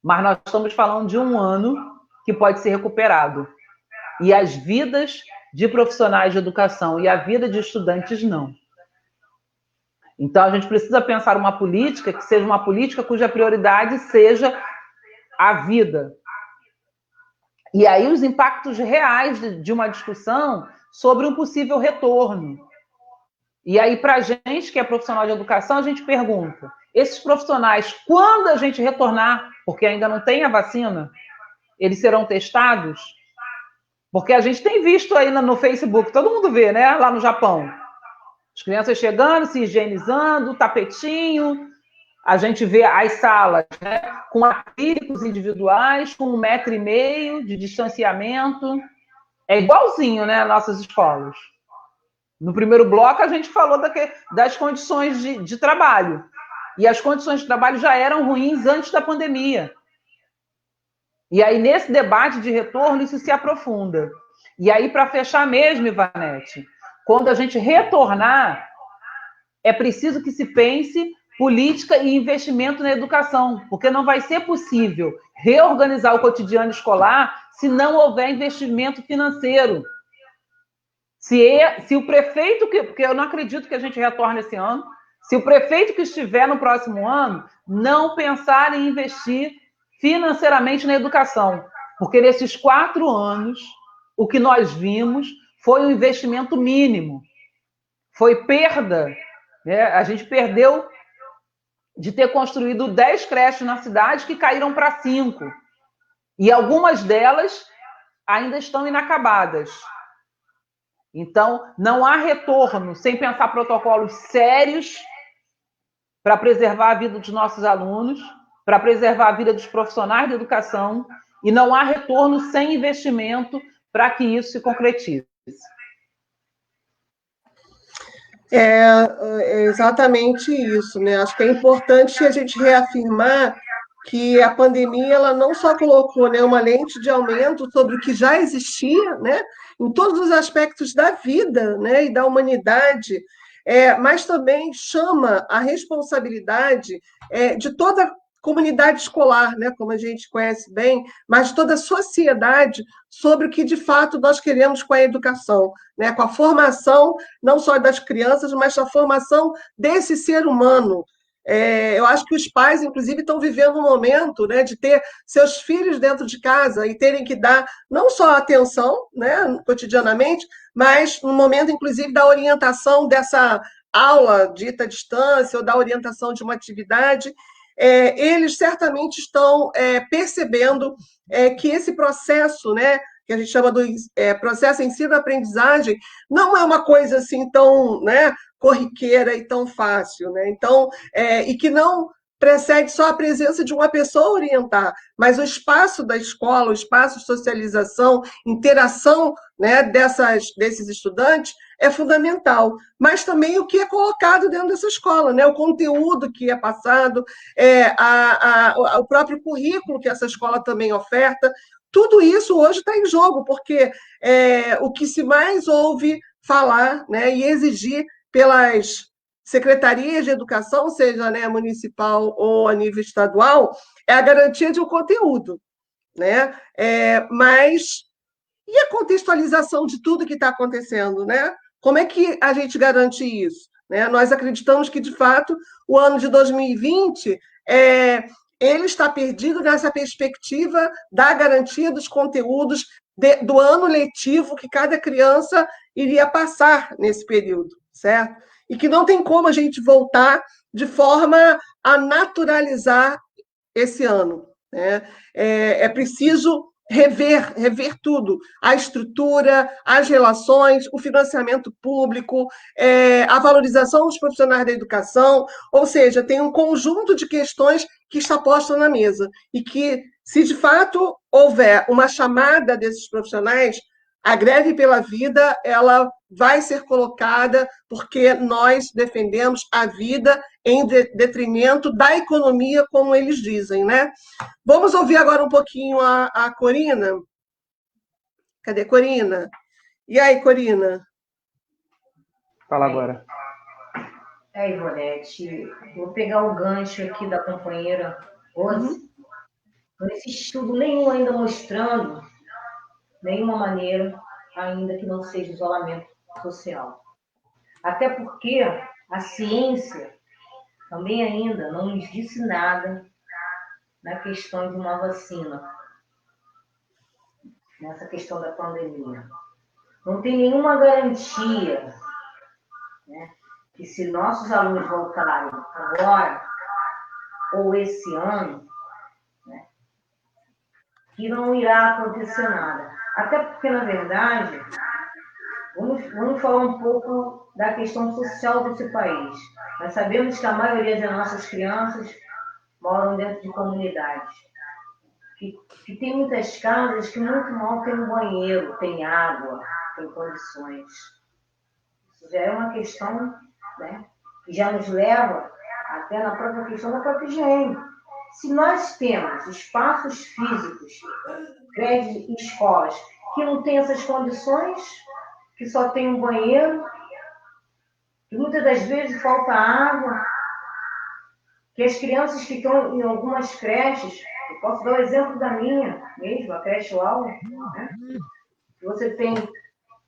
Mas nós estamos falando de um ano que pode ser recuperado. E as vidas de profissionais de educação e a vida de estudantes não. Então, a gente precisa pensar uma política que seja uma política cuja prioridade seja a vida. E aí os impactos reais de uma discussão sobre um possível retorno. E aí, para a gente que é profissional de educação, a gente pergunta, esses profissionais, quando a gente retornar, porque ainda não tem a vacina, eles serão testados? Porque a gente tem visto aí no Facebook, todo mundo vê, né? Lá no Japão. As crianças chegando, se higienizando, tapetinho. A gente vê as salas, né, com acrílicos individuais, com 1,5 metro de distanciamento. É igualzinho, né, nossas escolas. No primeiro bloco, a gente falou das condições de trabalho. E as condições de trabalho já eram ruins antes da pandemia. E aí, nesse debate de retorno, isso se aprofunda. E aí, para fechar mesmo, Ivanete, quando a gente retornar, é preciso que se pense política e investimento na educação, porque não vai ser possível reorganizar o cotidiano escolar se não houver investimento financeiro. Se o prefeito, porque eu não acredito que a gente retorne esse ano, se o prefeito que estiver no próximo ano não pensar em investir financeiramente na educação, porque nesses 4 anos, o que nós vimos foi um investimento mínimo, foi perda, né? A gente perdeu de ter construído 10 creches na cidade que caíram para 5, e algumas delas ainda estão inacabadas. Então, não há retorno sem pensar protocolos sérios para preservar a vida dos nossos alunos, para preservar a vida dos profissionais de educação, e não há retorno sem investimento para que isso se concretize. É exatamente isso, né? Acho que é importante a gente reafirmar que a pandemia ela não só colocou, né, uma lente de aumento sobre o que já existia, né, em todos os aspectos da vida, né, e da humanidade, mas também chama a responsabilidade de toda a comunidade escolar, né, como a gente conhece bem, mas de toda a sociedade sobre o que de fato nós queremos com a educação, né, com a formação não só das crianças, mas a formação desse ser humano. Eu acho que os pais, inclusive, estão vivendo um momento, né, de ter seus filhos dentro de casa e terem que dar não só atenção, né, cotidianamente, mas no momento, inclusive, da orientação dessa aula dita à distância ou da orientação de uma atividade. Eles certamente estão percebendo que esse processo, né, que a gente chama do processo ensino-aprendizagem, não é uma coisa assim tão, né, corriqueira e tão fácil, né? Então, e que não precede só a presença de uma pessoa orientar, mas o espaço da escola, o espaço de socialização, interação, né, desses estudantes é fundamental, mas também o que é colocado dentro dessa escola, né, o conteúdo que é passado, o próprio currículo que essa escola também oferta, tudo isso hoje está em jogo, porque o que se mais ouve falar, né, e exigir pelas secretarias de educação, seja, né, municipal ou a nível estadual, é a garantia de um conteúdo, né? Mas e a contextualização de tudo que está acontecendo, né? Como é que a gente garante isso? Né? Nós acreditamos que, de fato, o ano de 2020 ele está perdido nessa perspectiva da garantia dos conteúdos do ano letivo que cada criança iria passar nesse período, certo? E que não tem como a gente voltar de forma a naturalizar esse ano, né? É preciso rever tudo, a estrutura, as relações, o financiamento público, a valorização dos profissionais da educação, ou seja, tem um conjunto de questões que está posta na mesa e que, se de fato houver uma chamada desses profissionais, a greve pela vida, ela vai ser colocada porque nós defendemos a vida em detrimento da economia, como eles dizem, né? Vamos ouvir agora um pouquinho a Corina. Cadê Corina? E aí, Corina? Fala agora. Ivonete, vou pegar o gancho aqui da companheira Rose. Não existe estudo nenhum ainda mostrando nenhuma maneira ainda que não seja isolamento social. Até porque a ciência também ainda não nos disse nada na questão de uma vacina, nessa questão da pandemia. Não tem nenhuma garantia, né, que se nossos alunos voltarem agora ou esse ano, né, que não irá acontecer nada. Até porque, na verdade, vamos falar um pouco da questão social desse país. Nós sabemos que a maioria das nossas crianças moram dentro de comunidades, que tem muitas casas que muito mal tem um banheiro, tem água, tem condições. Isso já é uma questão, né, que já nos leva até na própria questão da própria higiene. Se nós temos espaços físicos, creches e escolas, que não têm essas condições, que só tem um banheiro, que muitas das vezes falta água, que as crianças que estão em algumas creches, eu posso dar o exemplo da minha mesmo, a creche Laura, né? Você tem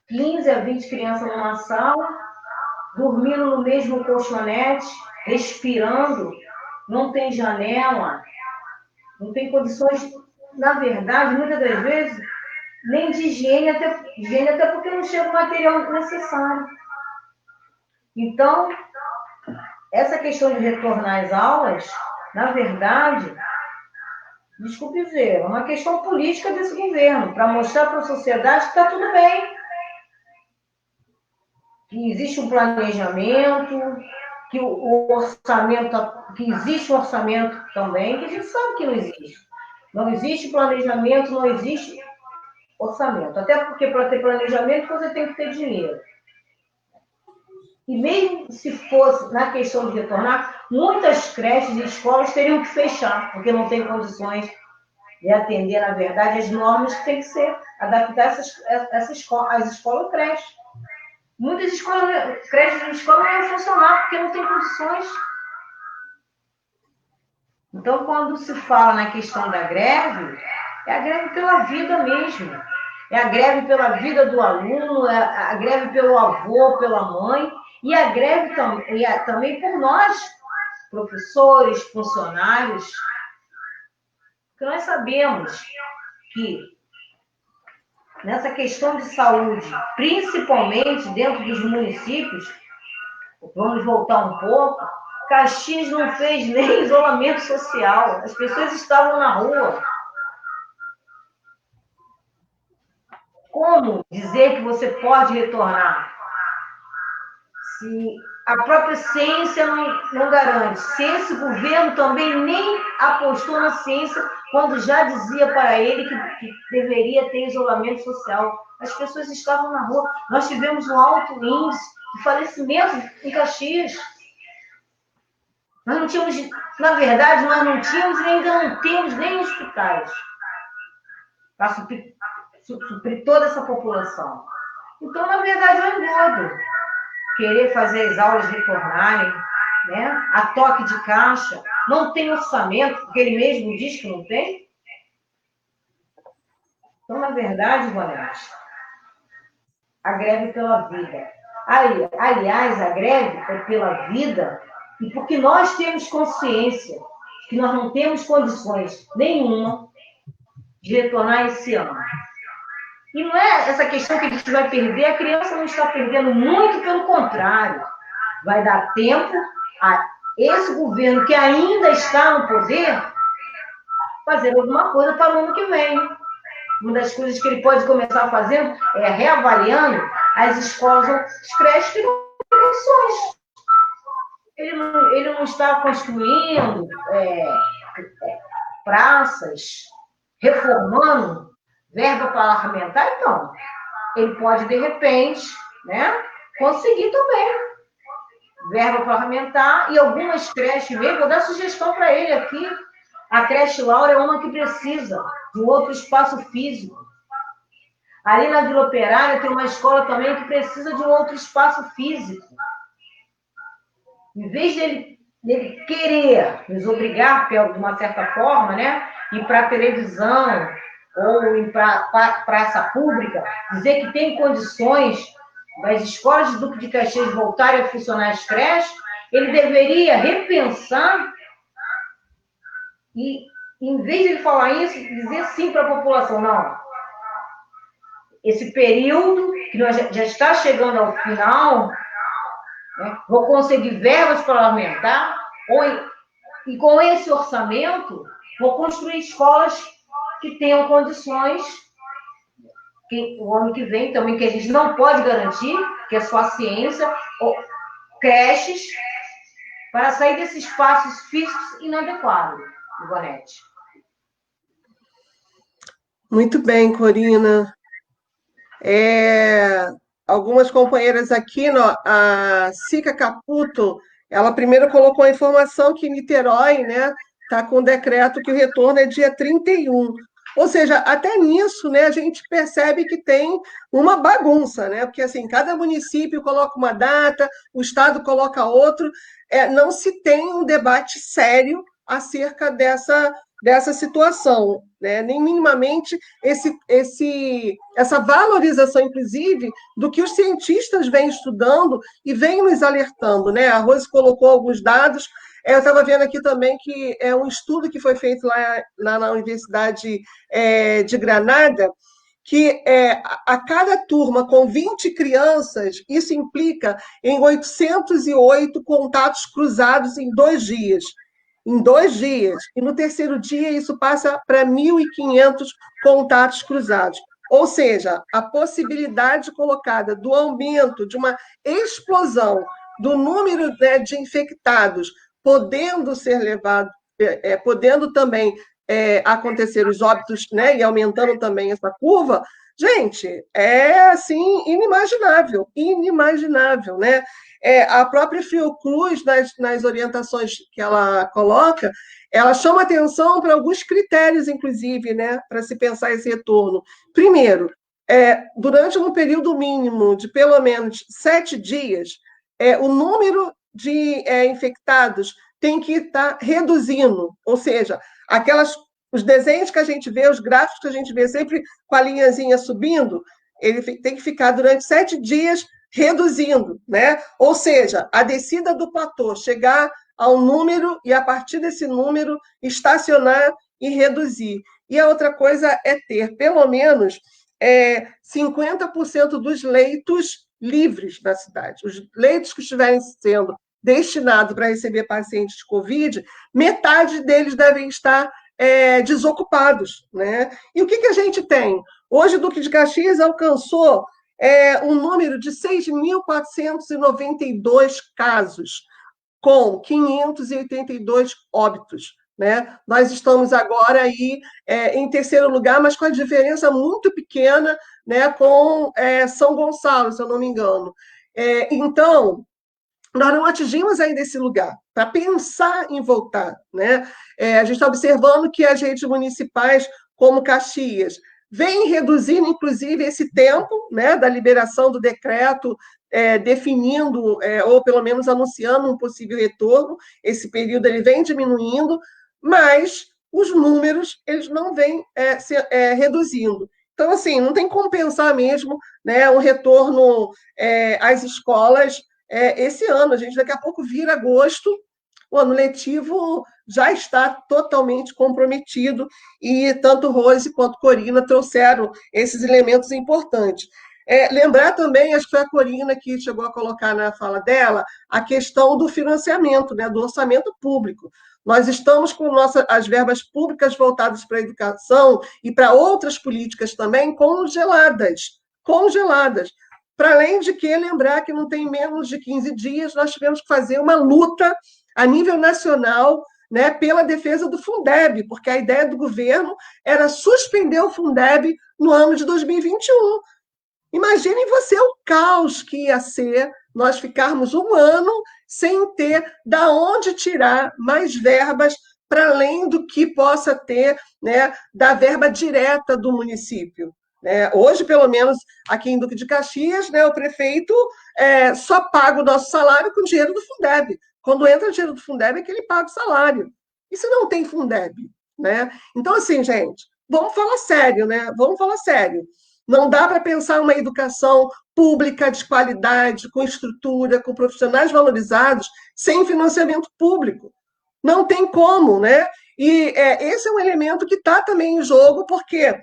15 a 20 crianças numa sala, dormindo no mesmo colchonete, respirando, não tem janela, não tem condições, na verdade, muitas das vezes, nem de higiene, até porque não chega o material necessário. Então, essa questão de retornar às aulas, na verdade, desculpe dizer, é uma questão política desse governo, para mostrar para a sociedade que está tudo bem, que existe um planejamento, que o orçamento, que existe um orçamento também, que a gente sabe que não existe. Não existe planejamento, não existe orçamento. Até porque para ter planejamento você tem que ter dinheiro. E mesmo se fosse na questão de retornar, muitas creches e escolas teriam que fechar, porque não tem condições de atender, na verdade, as normas que tem que ser, adaptar as escolas e creches. Muitas escolas, creches e escolas não iam funcionar, porque não tem condições. Então, quando se fala na questão da greve, é a greve pela vida mesmo. É a greve pela vida do aluno, é a greve pelo avô, pela mãe, e a greve também por nós, professores, funcionários, porque nós sabemos que nessa questão de saúde, principalmente dentro dos municípios, vamos voltar um pouco, Caxias não fez nem isolamento social, as pessoas estavam na rua. como dizer que você pode retornar se a própria ciência não garante? Se esse governo também nem apostou na ciência quando já dizia para ele que deveria ter isolamento social. As pessoas estavam na rua. Nós tivemos um alto índice de falecimento em Caxias. Nós não tínhamos, na verdade, nós não tínhamos e ainda não temos nem hospitais para suprir toda essa população. Então, na verdade, é um engodo querer fazer as aulas retornarem, né? A toque de caixa, não tem orçamento, porque ele mesmo diz que não tem. Então, na verdade, Ivonete, a greve pela vida. Aliás, a greve é pela vida e porque nós temos consciência que nós não temos condições nenhuma de retornar esse ano. E não é essa questão que a gente vai perder, a criança não está perdendo, muito pelo contrário. Vai dar tempo a esse governo que ainda está no poder fazer alguma coisa para o ano que vem. Uma das coisas que ele pode começar fazendo é reavaliando as escolas, as creches que não têm condições. Ele não está construindo praças, reformando verba parlamentar, então, ele pode, de repente, né, conseguir também verba parlamentar e algumas creches mesmo. Vou dar sugestão para ele aqui. A creche Laura é uma que precisa de um outro espaço físico. Ali na Vila Operária tem uma escola também que precisa de um outro espaço físico. Em vez dele querer nos obrigar, de uma certa forma, né, ir para a televisão ou ir para a praça pública, dizer que tem condições das escolas de Duque de Caxias voltarem a funcionar as creches, ele deveria repensar e, em vez de ele falar isso, dizer sim para a população, não. Esse período, que já está chegando ao final, né, vou conseguir verbas para aumentar, e com esse orçamento, vou construir escolas que tenham condições, que o ano que vem também, que a gente não pode garantir, que é só a ciência, ou creches, para sair desses espaços físicos inadequados, Ivonete. Muito bem, Corina. Algumas companheiras aqui, a Cica Caputo, ela primeiro colocou a informação que Niterói, né, está com o decreto que o retorno é dia 31. Ou seja, até nisso, né, a gente percebe que tem uma bagunça, né? Porque assim, cada município coloca uma data, o Estado coloca outro, não se tem um debate sério acerca dessa situação, né? Nem minimamente essa valorização, inclusive, do que os cientistas vêm estudando e vêm nos alertando, né? A Rose colocou alguns dados. Eu estava vendo aqui também que é um estudo que foi feito lá na Universidade de Granada, que a cada turma com 20 crianças, isso implica em 808 contatos cruzados em 2 dias. Em 2 dias. E no terceiro dia, isso passa para 1.500 contatos cruzados. Ou seja, a possibilidade colocada do aumento, de uma explosão do número, né, de infectados, podendo ser levado, podendo também acontecer os óbitos, né, e aumentando também essa curva, gente, é assim inimaginável, inimaginável, né? A própria Fiocruz, nas orientações que ela coloca, ela chama atenção para alguns critérios, inclusive, né, para se pensar esse retorno. Primeiro, durante um período mínimo de pelo menos 7 dias, o número de infectados tem que estar reduzindo, ou seja, os desenhos que a gente vê, os gráficos que a gente vê sempre com a linhazinha subindo, ele tem que ficar durante 7 dias reduzindo, né? Ou seja, a descida do platô, chegar a um número e, a partir desse número, estacionar e reduzir. E a outra coisa é ter, pelo menos, 50% dos leitos livres na cidade. Os leitos que estiverem sendo destinados para receber pacientes de Covid, metade deles devem estar desocupados, né? E o que a gente tem? Hoje, Duque de Caxias alcançou um número de 6.492 casos, com 582 óbitos, né? Nós estamos agora aí em terceiro lugar, mas com a diferença muito pequena, né, com São Gonçalo, se eu não me engano. Então, nós não atingimos ainda esse lugar, para pensar em voltar, né? A gente está observando que as redes municipais, como Caxias, vêm reduzindo, inclusive, esse tempo, né, da liberação do decreto, definindo, ou pelo menos anunciando um possível retorno. Esse período ele vem diminuindo, mas os números eles não vêm reduzindo. Então, assim, não tem como pensar mesmo, né, um retorno às escolas esse ano. A gente daqui a pouco vira agosto, o ano letivo já está totalmente comprometido, e tanto Rose quanto Corina trouxeram esses elementos importantes. Lembrar também, acho que foi a Corina que chegou a colocar na fala dela, a questão do financiamento, né, do orçamento público. Nós estamos com as verbas públicas voltadas para a educação e para outras políticas também congeladas. Para além de que, lembrar que não tem menos de 15 dias, nós tivemos que fazer uma luta a nível nacional, né, pela defesa do Fundeb, porque a ideia do governo era suspender o Fundeb no ano de 2021. Imaginem você o caos que ia ser nós ficarmos um ano sem ter da onde tirar mais verbas, para além do que possa ter, né, da verba direta do município. Hoje, pelo menos aqui em Duque de Caxias, né, o prefeito só paga o nosso salário com dinheiro do Fundeb. Quando entra o dinheiro do Fundeb é que ele paga o salário. E se não tem Fundeb? Né? Então, assim, gente, vamos falar sério, né? Vamos falar sério. Não dá para pensar uma educação pública de qualidade, com estrutura, com profissionais valorizados, sem financiamento público. Não tem como, né? E esse é um elemento que está também em jogo, porque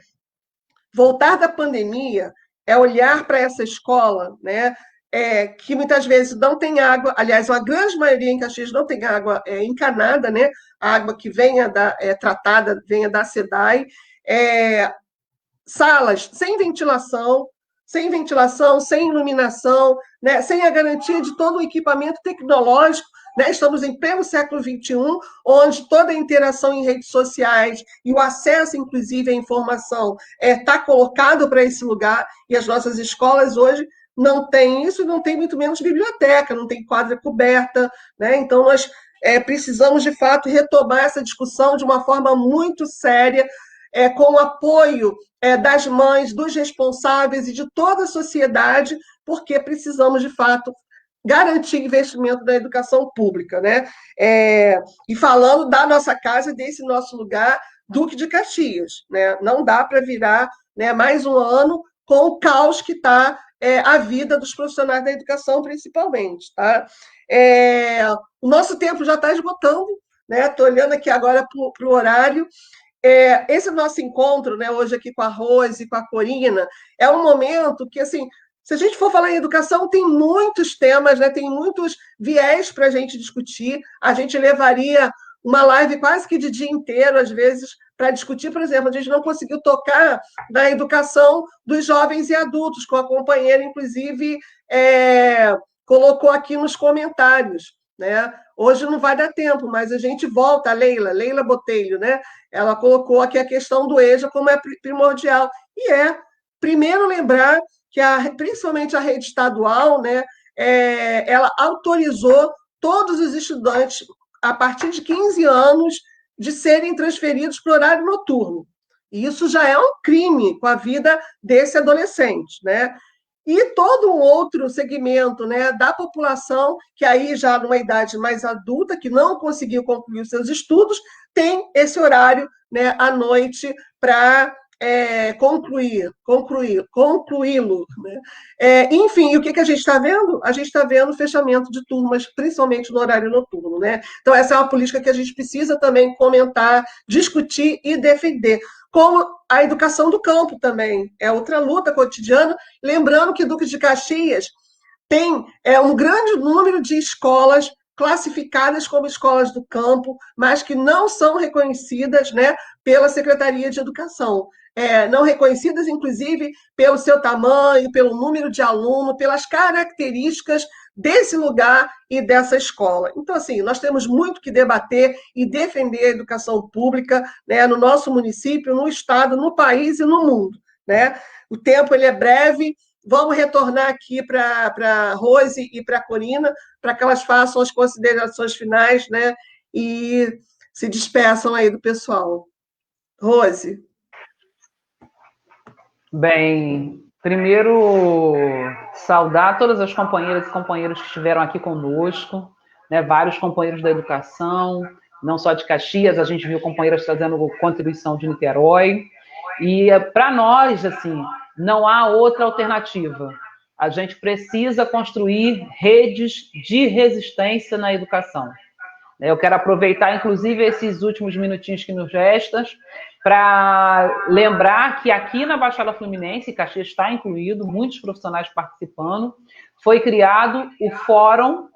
voltar da pandemia é olhar para essa escola, né, que muitas vezes não tem água, aliás, a grande maioria em Caxias não tem água encanada, né, a água que venha tratada, venha da SEDAI, salas sem ventilação, sem iluminação, né, sem a garantia de todo o equipamento tecnológico. Né? Estamos em pleno século XXI, onde toda a interação em redes sociais e o acesso, inclusive, à informação está colocado para esse lugar, e as nossas escolas hoje não têm isso, não tem muito menos biblioteca, não tem quadra coberta. Né? Então, nós precisamos, de fato, retomar essa discussão de uma forma muito séria, com o apoio das mães, dos responsáveis e de toda a sociedade, porque precisamos, de fato, garantir investimento na educação pública, né? E falando da nossa casa, desse nosso lugar, Duque de Caxias, né? Não dá para virar, né, mais um ano com o caos que está a vida dos profissionais da educação, principalmente, tá? O nosso tempo já está esgotando, né? Estou olhando aqui agora para o horário. Esse nosso encontro, né, hoje aqui com a Rose e com a Corina, é um momento que, assim, se a gente for falar em educação, tem muitos temas, né? Tem muitos viés para a gente discutir. A gente levaria uma live quase que de dia inteiro, às vezes, para discutir. Por exemplo, a gente não conseguiu tocar na educação dos jovens e adultos, que a companheira, inclusive, colocou aqui nos comentários. Né? Hoje não vai dar tempo, mas a gente volta. A Leila Botelho, né? Ela colocou aqui a questão do EJA como primordial. E primeiro, lembrar que principalmente a rede estadual, né, ela autorizou todos os estudantes, a partir de 15 anos, de serem transferidos para o horário noturno. E isso já é um crime com a vida desse adolescente. Né? E todo um outro segmento, né, da população, que aí já numa idade mais adulta, que não conseguiu concluir os seus estudos, tem esse horário, né, à noite para concluí-lo. Né? Enfim, o que a gente está vendo? A gente está vendo fechamento de turmas, principalmente no horário noturno. Né? Então, essa é uma política que a gente precisa também comentar, discutir e defender. Como a educação do campo também, é outra luta cotidiana. Lembrando que Duque de Caxias tem um grande número de escolas classificadas como escolas do campo, mas que não são reconhecidas, né, pela Secretaria de Educação. Não reconhecidas, inclusive, pelo seu tamanho, pelo número de aluno, pelas características desse lugar e dessa escola. Então, assim, nós temos muito que debater e defender a educação pública, né, no nosso município, no estado, no país e no mundo, né? O tempo ele é breve. Vamos retornar aqui para a Rose e para a Corina, para que elas façam as considerações finais, né? E se despeçam aí do pessoal. Rose. Bem, primeiro, saudar todas as companheiras e companheiros que estiveram aqui conosco, né? Vários companheiros da educação, não só de Caxias, a gente viu companheiras trazendo contribuição de Niterói. E para nós, assim, não há outra alternativa. A gente precisa construir redes de resistência na educação. Eu quero aproveitar, inclusive, esses últimos minutinhos que nos restam para lembrar que aqui na Baixada Fluminense, Caxias está incluído, muitos profissionais participando, foi criado o Fórum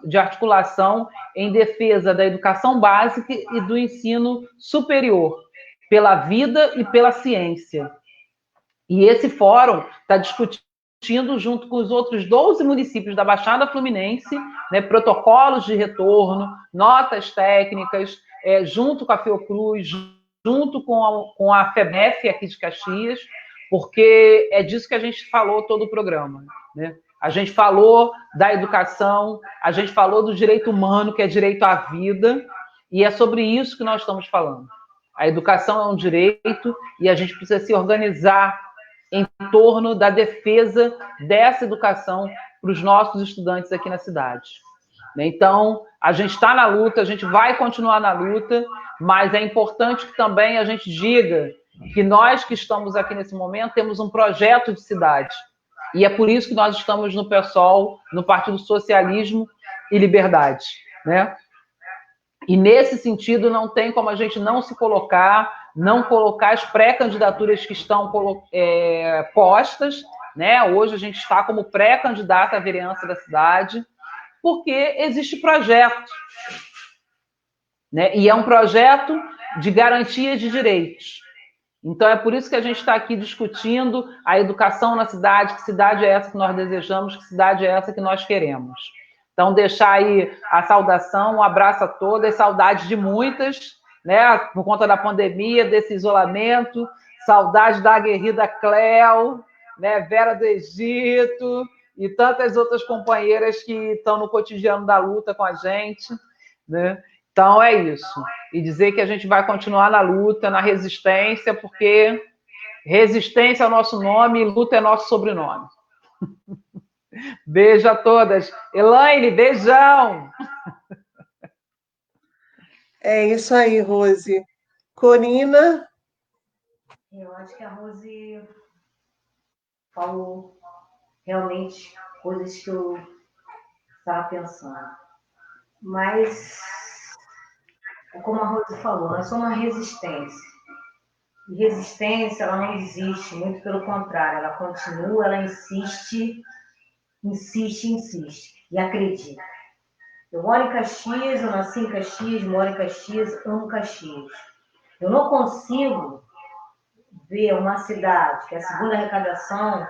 de Articulação em Defesa da Educação Básica e do Ensino Superior, pela vida e pela ciência. E esse fórum está discutindo, junto com os outros 12 municípios da Baixada Fluminense, né, protocolos de retorno, notas técnicas, junto com a Fiocruz, junto com a FEBEF aqui de Caxias, porque é disso que a gente falou todo o programa, né? A gente falou da educação, a gente falou do direito humano, que é direito à vida, e é sobre isso que nós estamos falando. A educação é um direito e a gente precisa se organizar em torno da defesa dessa educação para os nossos estudantes aqui na cidade. Então, a gente está na luta, a gente vai continuar na luta, mas é importante que também a gente diga que nós que estamos aqui nesse momento temos um projeto de cidade. E é por isso que nós estamos no PSOL, no Partido Socialismo e Liberdade, né? E nesse sentido não tem como a gente não se colocar, não colocar as pré-candidaturas que estão postas, né? Hoje a gente está como pré-candidata à vereança da cidade, porque existe projeto, né? E é um projeto de garantia de direitos. Então, é por isso que a gente está aqui discutindo a educação na cidade, que cidade é essa que nós desejamos, que cidade é essa que nós queremos. Então, deixar aí a saudação, um abraço a todas, saudades de muitas, né, por conta da pandemia, desse isolamento, saudade da aguerrida Cléo, né, Vera do Egito e tantas outras companheiras que estão no cotidiano da luta com a gente, né? Então, é isso. E dizer que a gente vai continuar na luta, na resistência, porque resistência é o nosso nome e luta é nosso sobrenome. Beijo a todas. Elaine, beijão! É isso aí, Rose. Corina? Eu acho que a Rose falou realmente coisas que eu estava pensando. Mas, como a Rose falou, nós somos uma resistência. E resistência, ela não existe, muito pelo contrário, ela continua, ela insiste, e acredita. Eu moro em Caxias, eu nasci em Caxias, moro em Caxias, amo Caxias. Eu não consigo ver uma cidade que é a segunda arrecadação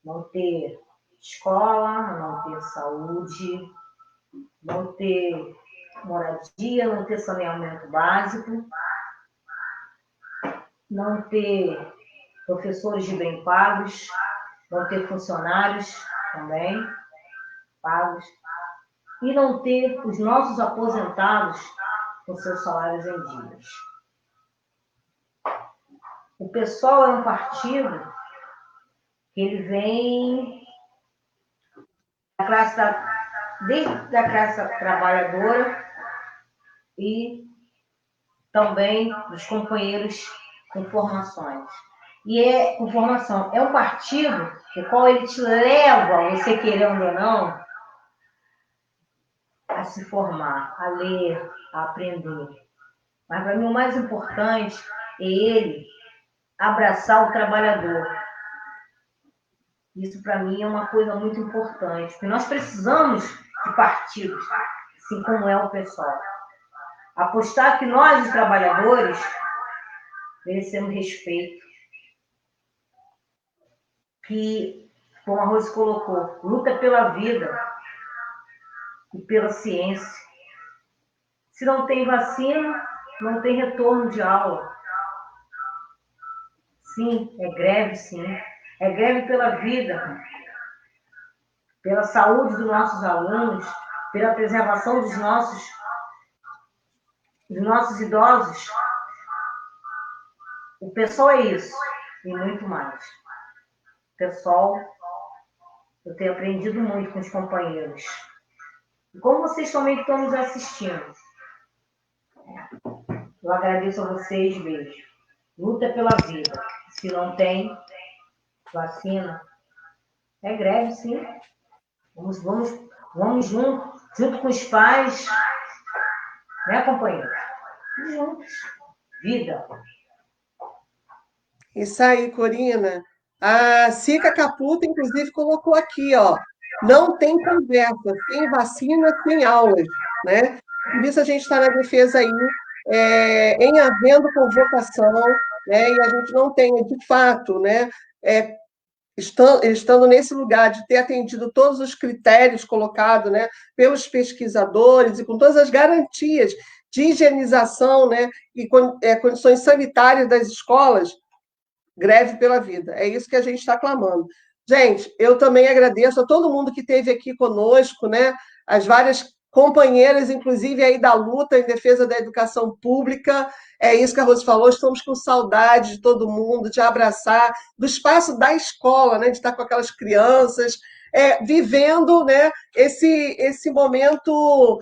não ter escola, não ter saúde, não ter moradia, não ter saneamento básico, não ter professores de bem pagos, não ter funcionários também pagos, e não ter os nossos aposentados com seus salários em dias. O PSOL é um partido que ele vem desde a classe trabalhadora e também dos companheiros com formações. E com formação. É um partido que qual ele te leva, você querendo ou não, a se formar, a ler, a aprender. Mas para mim o mais importante é ele abraçar o trabalhador. Isso para mim é uma coisa muito importante, porque nós precisamos de partidos, assim como é o pessoal. Apostar que nós, os trabalhadores, merecemos respeito, que, como a Rose colocou, luta pela vida e pela ciência. Se não tem vacina, não tem retorno de aula. Sim, é greve, sim. É greve pela vida, pela saúde dos nossos alunos, pela preservação dos nossos idosos. O pessoal é isso, e muito mais. Pessoal, eu tenho aprendido muito com os companheiros. E como vocês também estão nos assistindo, eu agradeço a vocês, beijo. Luta pela vida. Se não tem vacina, é greve, sim. Vamos junto com os pais, né, companheiro? Juntos. Vida. Isso aí, Corina. A Cica Caputo, inclusive, colocou aqui, ó, não tem conversa, sem vacina, sem aulas, né? Por isso a gente está na defesa aí, em havendo convocação, né? E a gente não tem, de fato, né? Estando nesse lugar de ter atendido todos os critérios colocados, né, pelos pesquisadores e com todas as garantias de higienização, né, e condições sanitárias das escolas, greve pela vida. É isso que a gente está clamando. Gente, eu também agradeço a todo mundo que esteve aqui conosco, né? As várias companheiras, inclusive aí da luta em defesa da educação pública. É isso que a Rose falou, estamos com saudade de todo mundo, de abraçar, do espaço da escola, né? De estar com aquelas crianças, vivendo, né? Esse momento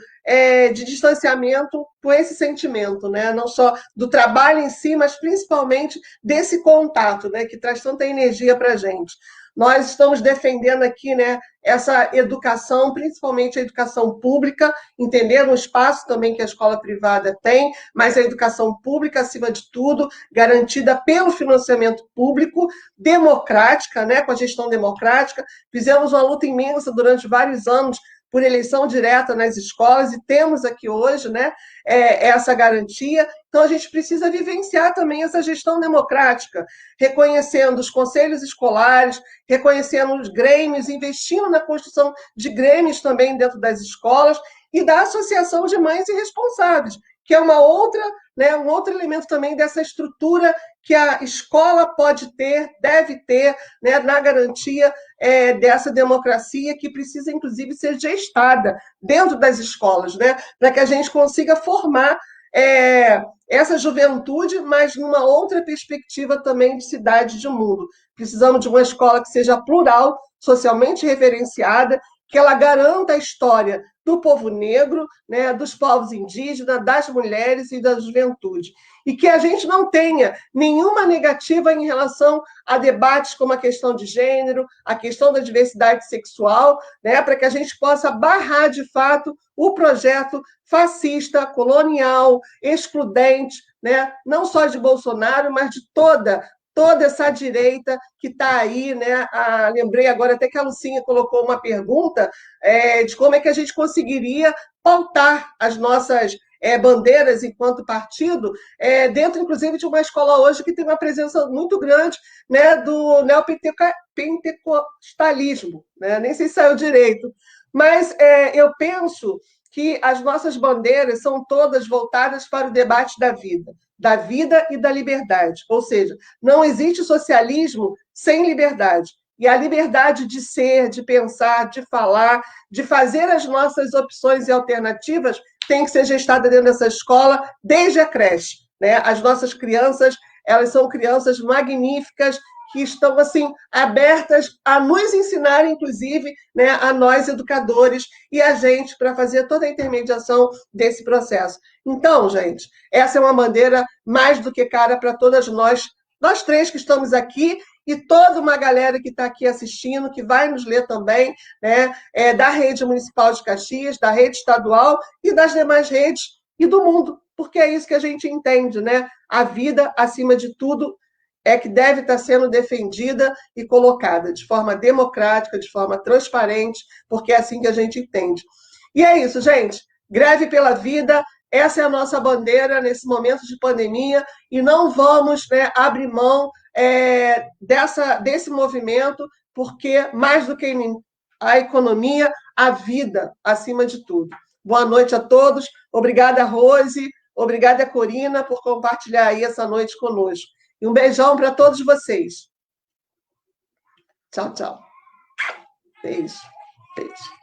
de distanciamento com esse sentimento, né? Não só do trabalho em si, mas principalmente desse contato, né? Que traz tanta energia para a gente. Nós estamos defendendo aqui, né, essa educação, principalmente a educação pública, entendendo o espaço também que a escola privada tem, mas a educação pública, acima de tudo, garantida pelo financiamento público, democrática, né, com a gestão democrática. Fizemos uma luta imensa durante vários anos por eleição direta nas escolas, e temos aqui hoje, né, essa garantia. Então, a gente precisa vivenciar também essa gestão democrática, reconhecendo os conselhos escolares, reconhecendo os grêmios, investindo na construção de grêmios também dentro das escolas, e da associação de mães e responsáveis, que é uma outra, né, um outro elemento também dessa estrutura que a escola pode ter, deve ter, né, na garantia dessa democracia que precisa, inclusive, ser gestada dentro das escolas, né, para que a gente consiga formar essa juventude, mas numa outra perspectiva também de cidade e de mundo. Precisamos de uma escola que seja plural, socialmente referenciada, que ela garanta a história do povo negro, né, dos povos indígenas, das mulheres e da juventude. E que a gente não tenha nenhuma negativa em relação a debates como a questão de gênero, a questão da diversidade sexual, né, para que a gente possa barrar, de fato, o projeto fascista, colonial, excludente, né, não só de Bolsonaro, mas de toda essa direita que está aí, né? Lembrei agora até que a Lucinha colocou uma pergunta de como é que a gente conseguiria pautar as nossas bandeiras enquanto partido, dentro, inclusive, de uma escola hoje que tem uma presença muito grande, né, do neopentecostalismo, né? Nem sei se saiu direito, mas eu penso que as nossas bandeiras são todas voltadas para o debate da vida e da liberdade. Ou seja, não existe socialismo sem liberdade. E a liberdade de ser, de pensar, de falar, de fazer as nossas opções e alternativas tem que ser gestada dentro dessa escola desde a creche, né? As nossas crianças, elas são crianças magníficas, que estão assim abertas a nos ensinar, inclusive, né, a nós educadores e a gente para fazer toda a intermediação desse processo. Então, gente, essa é uma bandeira mais do que cara para todas nós três que estamos aqui e toda uma galera que está aqui assistindo, que vai nos ler também, né, da rede municipal de Caxias, da rede estadual e das demais redes e do mundo, porque é isso que a gente entende, né? A vida, acima de tudo, que deve estar sendo defendida e colocada de forma democrática, de forma transparente, porque é assim que a gente entende. E é isso, gente. Greve pela vida, essa é a nossa bandeira nesse momento de pandemia, e não vamos, né, abrir mão desse movimento, porque mais do que a economia, a vida acima de tudo. Boa noite a todos. Obrigada, Rose. Obrigada, Corina, por compartilhar aí essa noite conosco. E um beijão para todos vocês. Tchau, tchau. Beijo. Beijo.